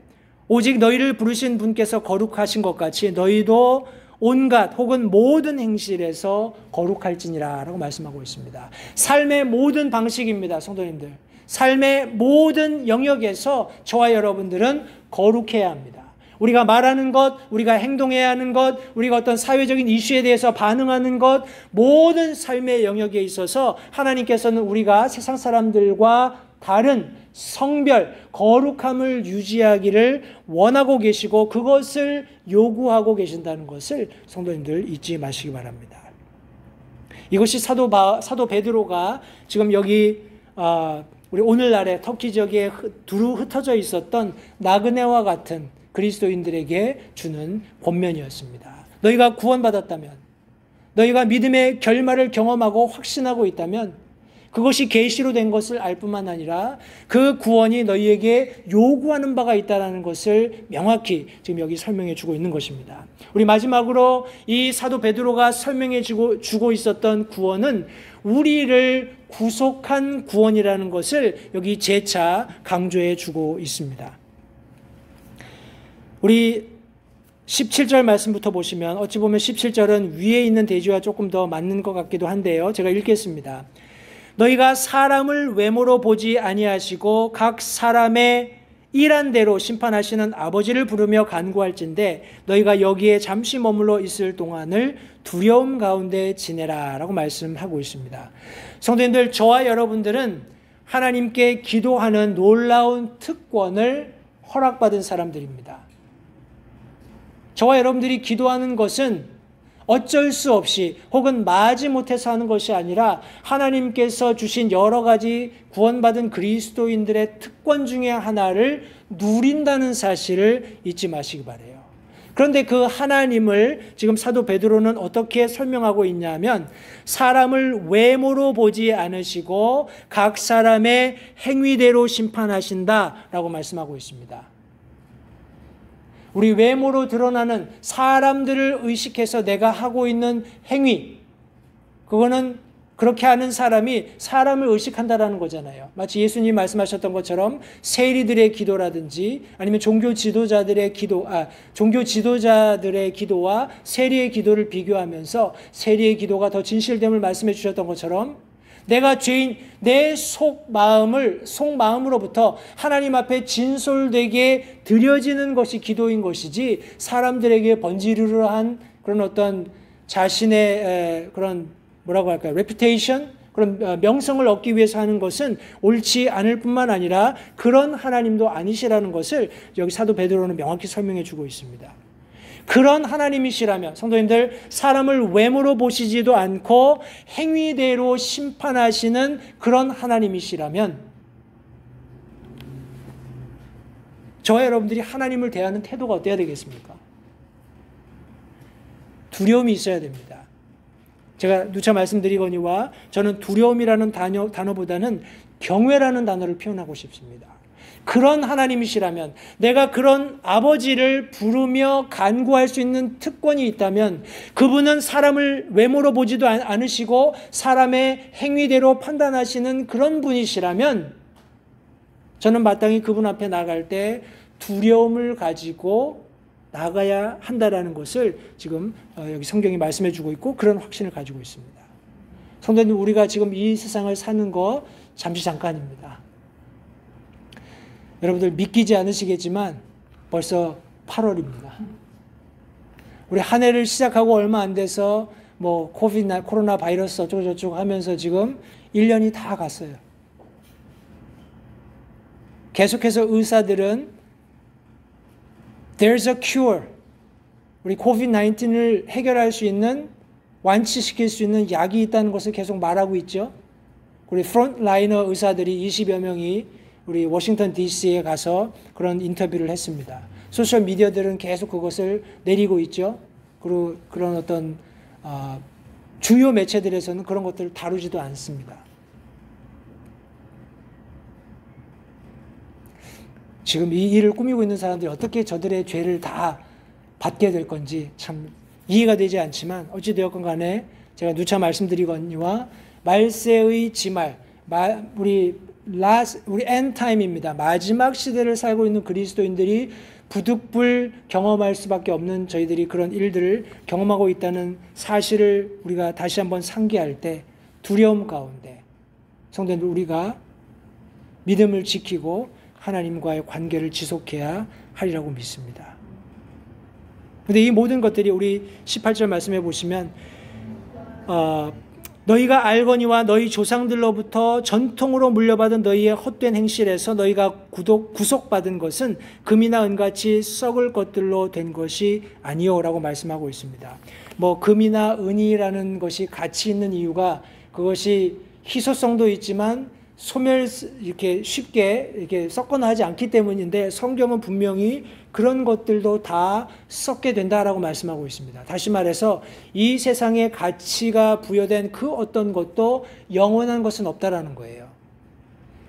오직 너희를 부르신 분께서 거룩하신 것 같이 너희도 온갖 혹은 모든 행실에서 거룩할지니라 라고 말씀하고 있습니다. 삶의 모든 방식입니다. 성도님들, 삶의 모든 영역에서 저와 여러분들은 거룩해야 합니다. 우리가 말하는 것, 우리가 행동해야 하는 것, 우리가 어떤 사회적인 이슈에 대해서 반응하는 것, 모든 삶의 영역에 있어서 하나님께서는 우리가 세상 사람들과 다른 성별, 거룩함을 유지하기를 원하고 계시고 그것을 요구하고 계신다는 것을 성도님들 잊지 마시기 바랍니다. 이것이 사도 베드로가 지금 여기 우리 오늘날의 터키 지역에 두루 흩어져 있었던 나그네와 같은 그리스도인들에게 주는 권면이었습니다. 너희가 구원받았다면, 너희가 믿음의 결말을 경험하고 확신하고 있다면 그것이 계시로 된 것을 알 뿐만 아니라 그 구원이 너희에게 요구하는 바가 있다는 것을 명확히 지금 여기 설명해 주고 있는 것입니다. 우리 마지막으로 이 사도 베드로가 설명해 주고 있었던 구원은 우리를 구속한 구원이라는 것을 여기 재차 강조해 주고 있습니다. 우리 17절 말씀부터 보시면 어찌 보면 17절은 위에 있는 대지와 조금 더 맞는 것 같기도 한데요. 제가 읽겠습니다. 너희가 사람을 외모로 보지 아니하시고 각 사람의 일한 대로 심판하시는 아버지를 부르며 간구할진대 너희가 여기에 잠시 머물러 있을 동안을 두려움 가운데 지내라 라고 말씀하고 있습니다. 성도님들, 저와 여러분들은 하나님께 기도하는 놀라운 특권을 허락받은 사람들입니다. 저와 여러분들이 기도하는 것은 어쩔 수 없이 혹은 마지 못해서 하는 것이 아니라 하나님께서 주신 여러 가지 구원받은 그리스도인들의 특권 중에 하나를 누린다는 사실을 잊지 마시기 바라요. 그런데 그 하나님을 지금 사도 베드로는 어떻게 설명하고 있냐면 사람을 외모로 보지 않으시고 각 사람의 행위대로 심판하신다라고 말씀하고 있습니다. 우리 외모로 드러나는 사람들을 의식해서 내가 하고 있는 행위, 그거는 그렇게 하는 사람이 사람을 의식한다라는 거잖아요. 마치 예수님이 말씀하셨던 것처럼 세리들의 기도라든지 아니면 종교 지도자들의 기도와 세리의 기도를 비교하면서 세리의 기도가 더 진실됨을 말씀해 주셨던 것처럼 내가 죄인, 내 속마음으로부터 하나님 앞에 진솔되게 드려지는 것이 기도인 것이지 사람들에게 번지르르한 그런 어떤 자신의 그런 뭐라고 할까요? 레퓨테이션? 그런 명성을 얻기 위해서 하는 것은 옳지 않을 뿐만 아니라 그런 하나님도 아니시라는 것을 여기 사도 베드로는 명확히 설명해 주고 있습니다. 그런 하나님이시라면 성도님들, 사람을 외모로 보시지도 않고 행위대로 심판하시는 그런 하나님이시라면 저와 여러분들이 하나님을 대하는 태도가 어때야 되겠습니까? 두려움이 있어야 됩니다. 제가 누차 말씀드리거니와 저는 두려움이라는 단어보다는 경외라는 단어를 표현하고 싶습니다. 그런 하나님이시라면, 내가 그런 아버지를 부르며 간구할 수 있는 특권이 있다면, 그분은 사람을 외모로 보지도 않으시고 사람의 행위대로 판단하시는 그런 분이시라면, 저는 마땅히 그분 앞에 나갈 때 두려움을 가지고 나가야 한다라는 것을 지금 여기 성경이 말씀해 주고 있고, 그런 확신을 가지고 있습니다. 성도님, 우리가 지금 이 세상을 사는 거 잠시 잠깐입니다. 여러분들 믿기지 않으시겠지만 벌써 8월입니다. 우리 한 해를 시작하고 얼마 안 돼서 뭐 코로나 바이러스 어쩌고저쩌고 하면서 지금 1년이 다 갔어요. 계속해서 의사들은 There's a cure. 우리 COVID-19을 해결할 수 있는, 완치시킬 수 있는 약이 있다는 것을 계속 말하고 있죠. 우리 프론트라이너 의사들이 20여 명이 우리 워싱턴 DC에 가서 그런 인터뷰를 했습니다. 소셜 미디어들은 계속 그것을 내리고 있죠. 그리고 그런 어떤 주요 매체들에서는 그런 것들을 다루지도 않습니다. 지금 이 일을 꾸미고 있는 사람들이 어떻게 저들의 죄를 다 받게 될 건지 참 이해가 되지 않지만, 어찌되었건 간에 제가 누차 말씀드리거니와 말세의 지말, 우리 엔타임입니다. 마지막 시대를 살고 있는 그리스도인들이 부득불 경험할 수밖에 없는 저희들이 그런 일들을 경험하고 있다는 사실을 우리가 다시 한번 상기할 때, 두려움 가운데 성도님들, 우리가 믿음을 지키고 하나님과의 관계를 지속해야 하리라고 믿습니다. 그런데 이 모든 것들이 우리 18절 말씀해 보시면 너희가 알거니와 너희 조상들로부터 전통으로 물려받은 너희의 헛된 행실에서 너희가 구속받은 것은 금이나 은같이 썩을 것들로 된 것이 아니오라고 말씀하고 있습니다. 뭐 금이나 은이라는 것이 가치 있는 이유가 그것이 희소성도 있지만 이렇게 쉽게 이렇게 썩거나 하지 않기 때문인데, 성경은 분명히 그런 것들도 다 썩게 된다라고 말씀하고 있습니다. 다시 말해서 이 세상에 가치가 부여된 그 어떤 것도 영원한 것은 없다라는 거예요.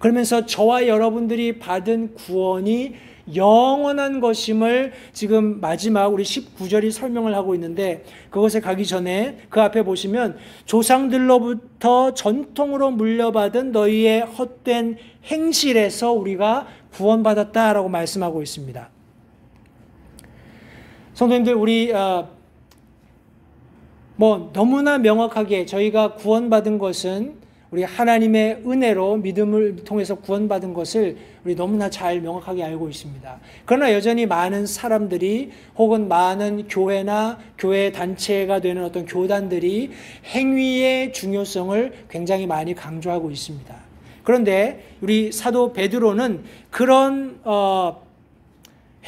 그러면서 저와 여러분들이 받은 구원이 영원한 것임을 지금 마지막 우리 19절이 설명을 하고 있는데, 그것에 가기 전에 그 앞에 보시면 조상들로부터 전통으로 물려받은 너희의 헛된 행실에서 우리가 구원받았다라고 말씀하고 있습니다. 성도님들, 우리 너무나 명확하게 저희가 구원받은 것은 우리 하나님의 은혜로 믿음을 통해서 구원받은 것을 우리 너무나 잘 명확하게 알고 있습니다. 그러나 여전히 많은 사람들이, 혹은 많은 교회나 교회 단체가 되는 어떤 교단들이 행위의 중요성을 굉장히 많이 강조하고 있습니다. 그런데 우리 사도 베드로는 그런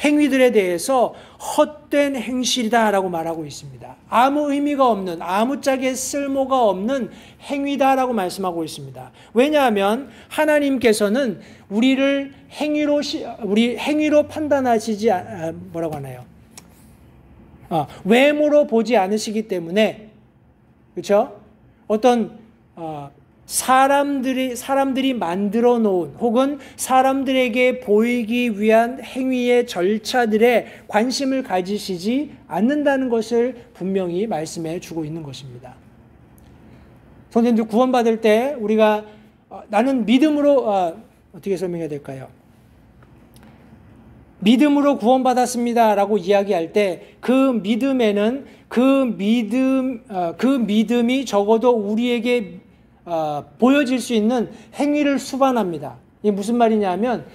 행위들에 대해서 헛된 행실이다라고 말하고 있습니다. 아무 의미가 없는, 아무짝에 쓸모가 없는 행위다라고 말씀하고 있습니다. 왜냐하면 하나님께서는 우리 행위로 판단하시지, 뭐라고 하나요? 외모로 보지 않으시기 때문에, 그렇죠? 어떤 사람들이 만들어 놓은, 혹은 사람들에게 보이기 위한 행위의 절차들에 관심을 가지시지 않는다는 것을 분명히 말씀해 주고 있는 것입니다. 선생님들, 구원받을 때 우리가 나는 믿음으로, 어떻게 설명해야 될까요? 믿음으로 구원받았습니다 라고 이야기할 때 그 믿음에는 그 믿음이 적어도 우리에게 보여질 수 있는 행위를 수반합니다. 이게 무슨 말이냐면,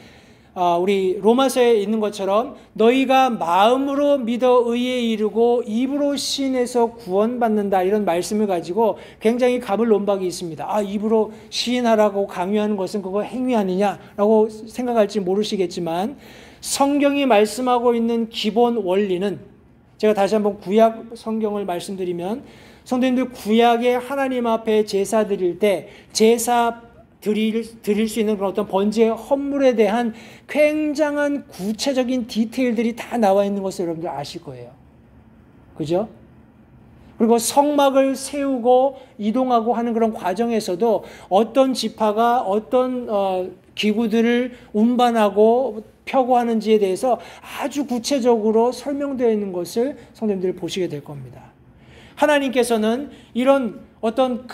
우리 로마서에 있는 것처럼 너희가 마음으로 믿어 의에 이르고 입으로 시인해서 구원받는다, 이런 말씀을 가지고 굉장히 가불론박이 있습니다. 입으로 시인하라고 강요하는 것은 그거 행위 아니냐라고 생각할지 모르시겠지만, 성경이 말씀하고 있는 기본 원리는, 제가 다시 한번 구약 성경을 말씀드리면, 성도님들, 구약의 하나님 앞에 제사 드릴 때 제사 드릴 수 있는 그런 어떤 번제의 헌물에 대한 굉장한 구체적인 디테일들이 다 나와 있는 것을 여러분들 아실 거예요. 그죠? 그리고 성막을 세우고 이동하고 하는 그런 과정에서도 어떤 지파가 어떤 기구들을 운반하고 펴고 하는지에 대해서 아주 구체적으로 설명되어 있는 것을 성도님들 보시게 될 겁니다. 하나님께서는 이런 어떤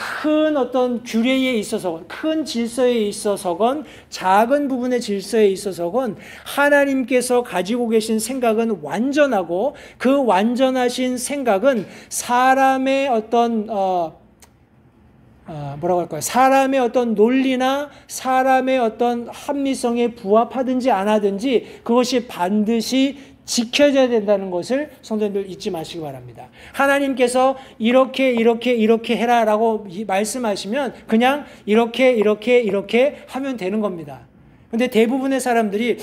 규례에 있어서, 큰 질서에 있어서건 작은 부분의 질서에 있어서건 하나님께서 가지고 계신 생각은 완전하고, 그 완전하신 생각은 사람의 사람의 어떤 논리나 사람의 어떤 합리성에 부합하든지 안 하든지 그것이 반드시 지켜져야 된다는 것을 성도님들 잊지 마시기 바랍니다. 하나님께서 이렇게 해라라고 말씀하시면 그냥 이렇게 하면 되는 겁니다. 근데 대부분의 사람들이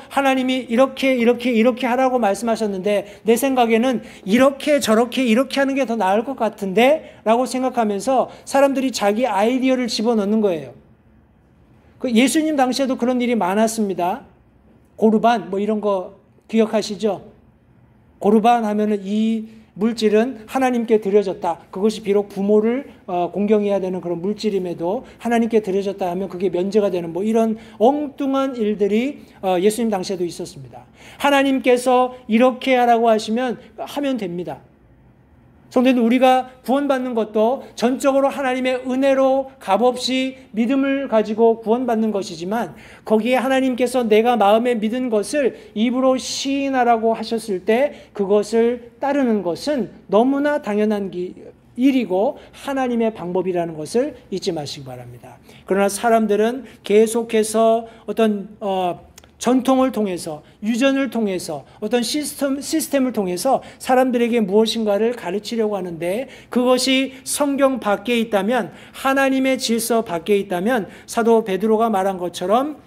하나님이 이렇게 하라고 말씀하셨는데 내 생각에는 이렇게 하는 게 더 나을 것 같은데 라고 생각하면서 사람들이 자기 아이디어를 집어넣는 거예요. 예수님 당시에도 그런 일이 많았습니다. 고르반 이런 거 기억하시죠? 고르반 하면은 이 물질은 하나님께 드려졌다. 그것이 비록 부모를 공경해야 되는 그런 물질임에도 하나님께 드려졌다 하면 그게 면제가 되는 이런 엉뚱한 일들이 예수님 당시에도 있었습니다. 하나님께서 이렇게 하라고 하시면 하면 됩니다. 성도님들, 우리가 구원받는 것도 전적으로 하나님의 은혜로 값없이 믿음을 가지고 구원받는 것이지만 거기에 하나님께서 내가 마음에 믿은 것을 입으로 시인하라고 하셨을 때 그것을 따르는 것은 너무나 당연한 일이고 하나님의 방법이라는 것을 잊지 마시기 바랍니다. 그러나 사람들은 계속해서 어떤 전통을 통해서, 유전을 통해서, 어떤 시스템을 통해서 사람들에게 무엇인가를 가르치려고 하는데 그것이 성경 밖에 있다면, 하나님의 질서 밖에 있다면 사도 베드로가 말한 것처럼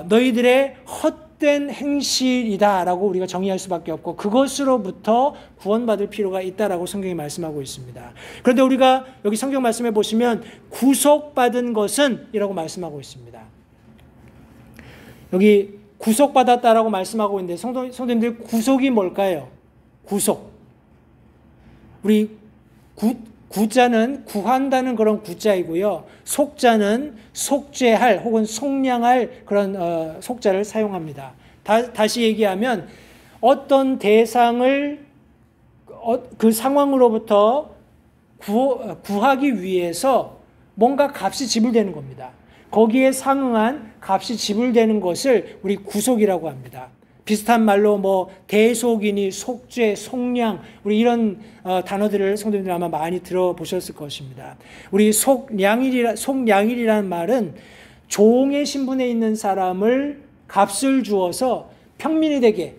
너희들의 헛된 행실이다라고 우리가 정의할 수밖에 없고 그것으로부터 구원받을 필요가 있다라고 성경이 말씀하고 있습니다. 그런데 우리가 여기 성경 말씀에 보시면 구속받은 것은 이라고 말씀하고 있습니다. 여기 구속받았다라고 말씀하고 있는데 성도님들, 구속이 뭘까요? 구속. 우리 구자는 구한다는 그런 구자이고요. 속자는 속죄할 혹은 속량할 그런 속자를 사용합니다. 다시 얘기하면 어떤 대상을 그 상황으로부터 구하기 위해서 뭔가 값이 지불되는 겁니다. 거기에 상응한 값이 지불되는 것을 우리 구속이라고 합니다. 비슷한 말로 대속이니 속죄, 속량, 우리 이런 단어들을 성도님들 아마 많이 들어보셨을 것입니다. 우리 속량이라는 말은 종의 신분에 있는 사람을 값을 주어서 평민이 되게,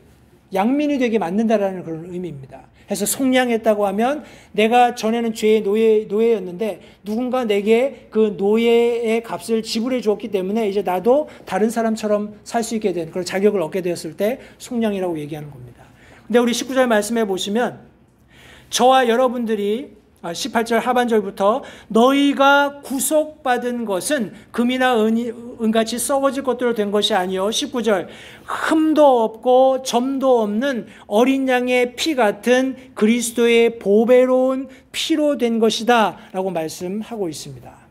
양민이 되게 만든다라는 그런 의미입니다. 해서 속량했다고 하면 내가 전에는 죄의 노예였는데 누군가 내게 그 노예의 값을 지불해 주었기 때문에 이제 나도 다른 사람처럼 살 수 있게 된 그런 자격을 얻게 되었을 때 속량이라고 얘기하는 겁니다. 근데 우리 19절 말씀해 보시면 저와 여러분들이 18절 하반절부터 너희가 구속받은 것은 금이나 은같이 썩어질 것들로 된 것이 아니요 19절 흠도 없고 점도 없는 어린 양의 피 같은 그리스도의 보배로운 피로 된 것이다 라고 말씀하고 있습니다.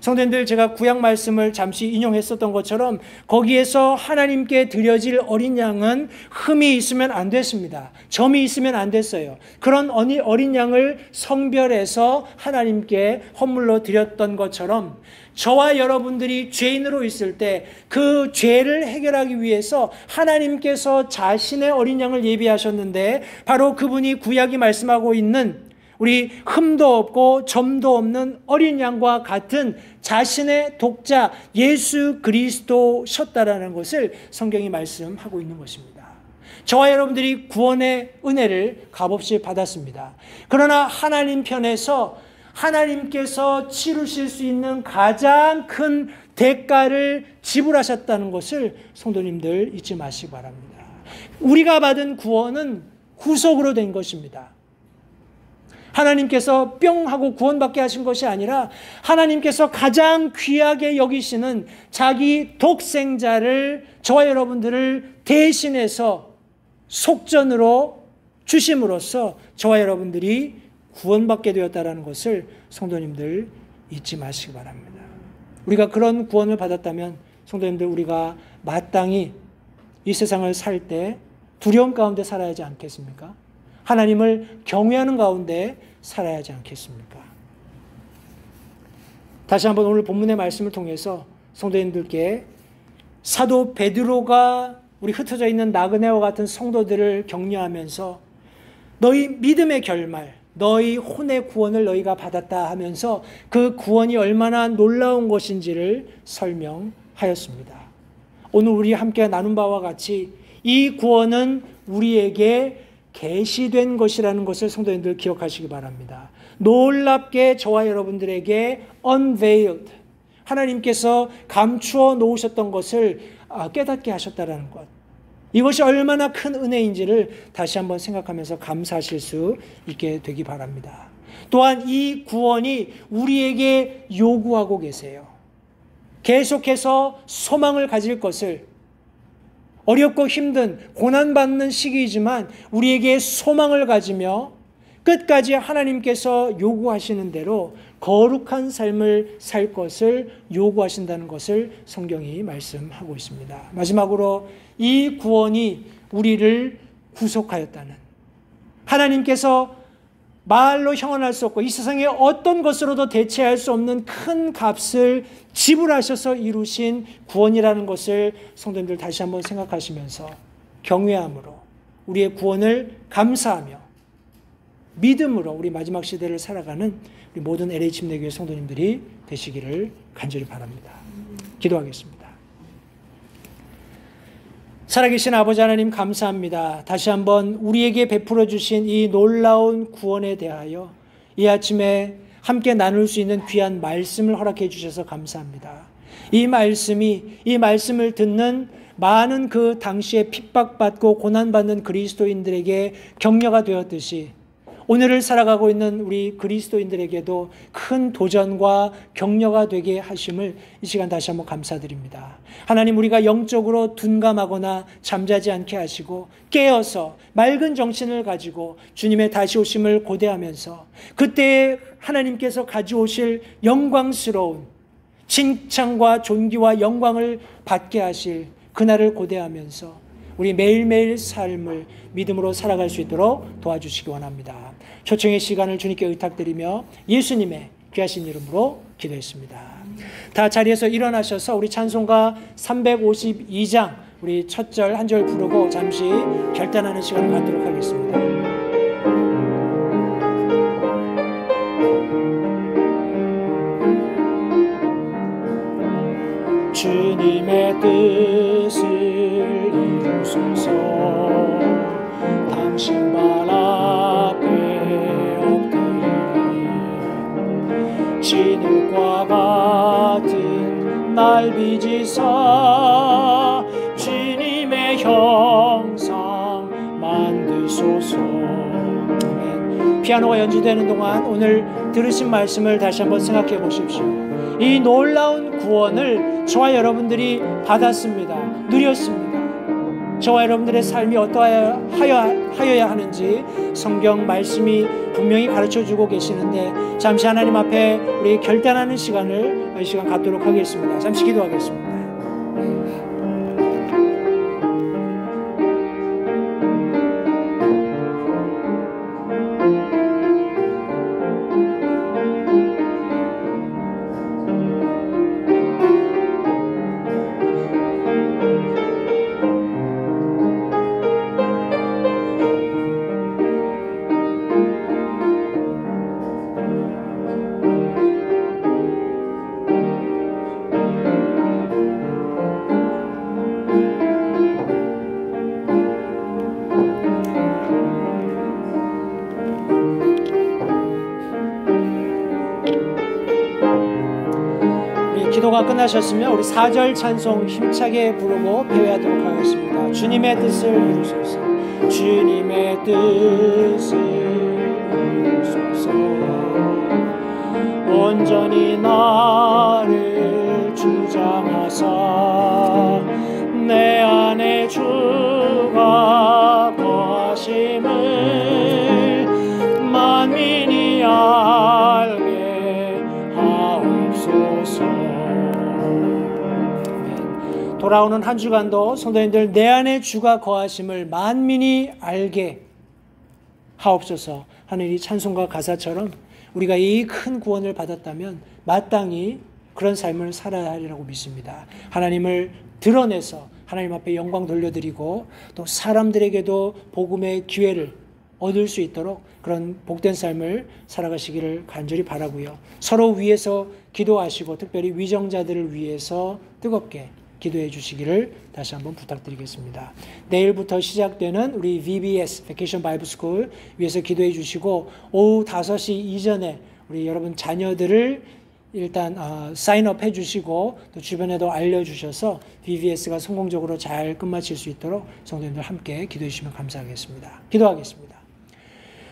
성도님들, 제가 구약 말씀을 잠시 인용했었던 것처럼 거기에서 하나님께 드려질 어린 양은 흠이 있으면 안 됐습니다. 점이 있으면 안 됐어요. 그런 어린 양을 성별해서 하나님께 헌물로 드렸던 것처럼 저와 여러분들이 죄인으로 있을 때 그 죄를 해결하기 위해서 하나님께서 자신의 어린 양을 예비하셨는데 바로 그분이 구약이 말씀하고 있는 우리 흠도 없고 점도 없는 어린 양과 같은 자신의 독자 예수 그리스도셨다라는 것을 성경이 말씀하고 있는 것입니다. 저와 여러분들이 구원의 은혜를 값없이 받았습니다. 그러나 하나님 편에서 하나님께서 치르실 수 있는 가장 큰 대가를 지불하셨다는 것을 성도님들 잊지 마시기 바랍니다. 우리가 받은 구원은 구속으로 된 것입니다. 하나님께서 뿅 하고 구원받게 하신 것이 아니라 하나님께서 가장 귀하게 여기시는 자기 독생자를 저와 여러분들을 대신해서 속전으로 주심으로써 저와 여러분들이 구원받게 되었다라는 것을 성도님들 잊지 마시기 바랍니다. 우리가 그런 구원을 받았다면 성도님들, 우리가 마땅히 이 세상을 살 때 두려움 가운데 살아야 하지 않겠습니까? 하나님을 경외하는 가운데 살아야 하지 않겠습니까? 다시 한번 오늘 본문의 말씀을 통해서 성도님들께 사도 베드로가 우리 흩어져 있는 나그네와 같은 성도들을 격려하면서 너희 믿음의 결말, 너희 혼의 구원을 너희가 받았다 하면서 그 구원이 얼마나 놀라운 것인지를 설명하였습니다. 오늘 우리 함께 나눈 바와 같이 이 구원은 우리에게 계시된 것이라는 것을 성도님들 기억하시기 바랍니다. 놀랍게 저와 여러분들에게 unveiled, 하나님께서 감추어 놓으셨던 것을 깨닫게 하셨다는 것, 이것이 얼마나 큰 은혜인지를 다시 한번 생각하면서 감사하실 수 있게 되기 바랍니다. 또한 이 구원이 우리에게 요구하고 계세요. 계속해서 소망을 가질 것을, 어렵고 힘든 고난받는 시기이지만 우리에게 소망을 가지며 끝까지 하나님께서 요구하시는 대로 거룩한 삶을 살 것을 요구하신다는 것을 성경이 말씀하고 있습니다. 마지막으로 이 구원이 우리를 구속하였다는, 하나님께서 말로 형언할 수 없고 이 세상에 어떤 것으로도 대체할 수 없는 큰 값을 지불하셔서 이루신 구원이라는 것을 성도님들 다시 한번 생각하시면서 경외함으로 우리의 구원을 감사하며 믿음으로 우리 마지막 시대를 살아가는 우리 모든 LH 침례교회 성도님들이 되시기를 간절히 바랍니다. 기도하겠습니다. 살아계신 아버지 하나님, 감사합니다. 다시 한번 우리에게 베풀어 주신 이 놀라운 구원에 대하여 이 아침에 함께 나눌 수 있는 귀한 말씀을 허락해 주셔서 감사합니다. 이 말씀을 듣는 많은 그 당시에 핍박받고 고난받는 그리스도인들에게 격려가 되었듯이 오늘을 살아가고 있는 우리 그리스도인들에게도 큰 도전과 격려가 되게 하심을 이 시간 다시 한번 감사드립니다. 하나님, 우리가 영적으로 둔감하거나 잠자지 않게 하시고 깨어서 맑은 정신을 가지고 주님의 다시 오심을 고대하면서 그때 하나님께서 가져오실 영광스러운 칭찬과 존귀와 영광을 받게 하실 그날을 고대하면서 우리 매일매일 삶을 믿음으로 살아갈 수 있도록 도와주시기 원합니다. 초청의 시간을 주님께 의탁드리며 예수님의 귀하신 이름으로 기도했습니다. 다 자리에서 일어나셔서 우리 찬송가 352장 우리 첫 절 한 절 부르고 잠시 결단하는 시간을 갖도록 하겠습니다. 주님의 뜻을 이루소서. 당신 발 앞에 엎드리니 진흙과 같은 날 빚으사 주님의 형상 만드소서. 아멘. 피아노가 연주되는 동안 오늘 들으신 말씀을 다시 한번 생각해 보십시오. 이 놀라운 구원을 저와 여러분들이 받았습니다. 누렸습니다. 저와 여러분들의 삶이 어떠하여야 하는지 성경 말씀이 분명히 가르쳐주고 계시는데 잠시 하나님 앞에 우리 결단하는 시간을 이 시간 갖도록 하겠습니다. 잠시 기도하겠습니다. 기도가 끝나셨으면 우리 4절 찬송 힘차게 부르고 배회하도록 하겠습니다. 주님의 뜻을 이루소서. 주님의 뜻을 이루소서. 온전히 나를 주장하사 내 안에 주가 거하심을 만민이 돌아오는 한 주간도 성도님들 내 안에 주가 거하심을 만민이 알게 하옵소서 하는 이 찬송가 가사처럼 우리가 이 큰 구원을 받았다면 마땅히 그런 삶을 살아야 하리라고 믿습니다. 하나님을 드러내서 하나님 앞에 영광 돌려드리고 또 사람들에게도 복음의 기회를 얻을 수 있도록 그런 복된 삶을 살아가시기를 간절히 바라고요. 서로 위해서 기도하시고 특별히 위정자들을 위해서 뜨겁게 기도해 주시기를 다시 한번 부탁드리겠습니다. 내일부터 시작되는 우리 VBS Vacation Bible School 위해서 기도해 주시고 오후 5시 이전에 우리 여러분 자녀들을 일단 사인업 해주시고 또 주변에도 알려주셔서 VBS가 성공적으로 잘 끝마칠 수 있도록 성도님들 함께 기도해 주시면 감사하겠습니다. 기도하겠습니다.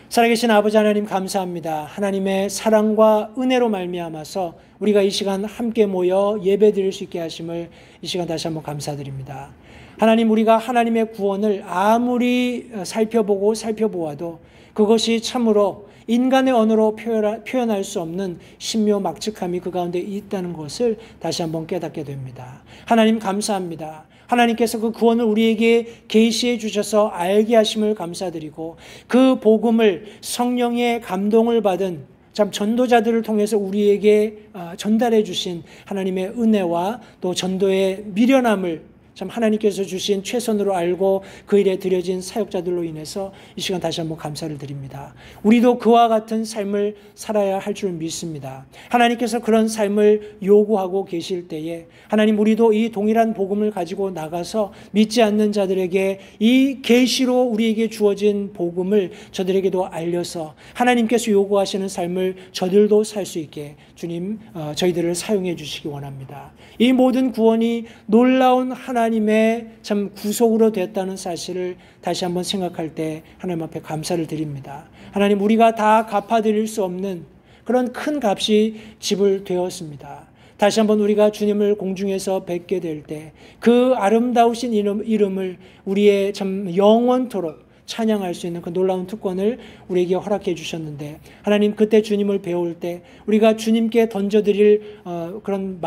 살아계신 아버지 하나님 감사합니다. 하나님의 사랑과 은혜로 말미암아서 우리가 이 시간 함께 모여 예배드릴 수 있게 하심을 이 시간 다시 한번 감사드립니다. 하나님, 우리가 하나님의 구원을 아무리 살펴보아도 그것이 참으로 인간의 언어로 표현할 수 없는 신묘막측함이 그 가운데 있다는 것을 다시 한번 깨닫게 됩니다. 하나님 감사합니다. 하나님께서 그 구원을 우리에게 계시해 주셔서 알게 하심을 감사드리고 그 복음을 성령의 감동을 받은 참 전도자들을 통해서 우리에게 전달해 주신 하나님의 은혜와 또 전도의 미련함을 참 하나님께서 주신 최선으로 알고 그 일에 들여진 사역자들로 인해서 이 시간 다시 한번 감사를 드립니다. 우리도 그와 같은 삶을 살아야 할 줄 믿습니다. 하나님께서 그런 삶을 요구하고 계실 때에 하나님, 우리도 이 동일한 복음을 가지고 나가서 믿지 않는 자들에게 이 계시로 우리에게 주어진 복음을 저들에게도 알려서 하나님께서 요구하시는 삶을 저들도 살 수 있게 주님 저희들을 사용해 주시기 원합니다. 이 모든 구원이 놀라운 하나님의 참 구속으로 됐다는 사실을 다시 한번 생각할 때 하나님 앞에 감사를 드립니다. 하나님, 우리가 다 갚아드릴 수 없는 그런 큰 값이 지불되었습니다. 다시 한번 우리가 주님을 공중에서 뵙게 될 때 그 아름다우신 이름을 우리의 참 영원토록 찬양할 수 있는 그 놀라운 특권을 우리에게 허락해 주셨는데 하나님, 그때 주님을 배울 때 우리가 주님께 던져드릴 그런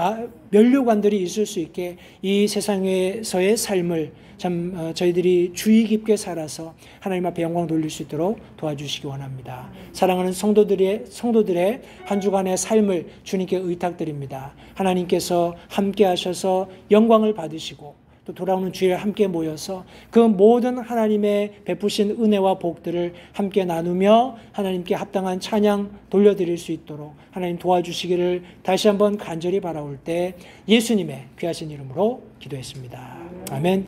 면류관들이 있을 수 있게 이 세상에서의 삶을 참 저희들이 주의 깊게 살아서 하나님 앞에 영광 돌릴 수 있도록 도와주시기 원합니다. 사랑하는 성도들의 한 주간의 삶을 주님께 의탁드립니다. 하나님께서 함께 하셔서 영광을 받으시고 또 돌아오는 주일에 함께 모여서 그 모든 하나님의 베푸신 은혜와 복들을 함께 나누며 하나님께 합당한 찬양 돌려드릴 수 있도록 하나님 도와주시기를 다시 한번 간절히 바라올 때 예수님의 귀하신 이름으로 기도했습니다. 아멘.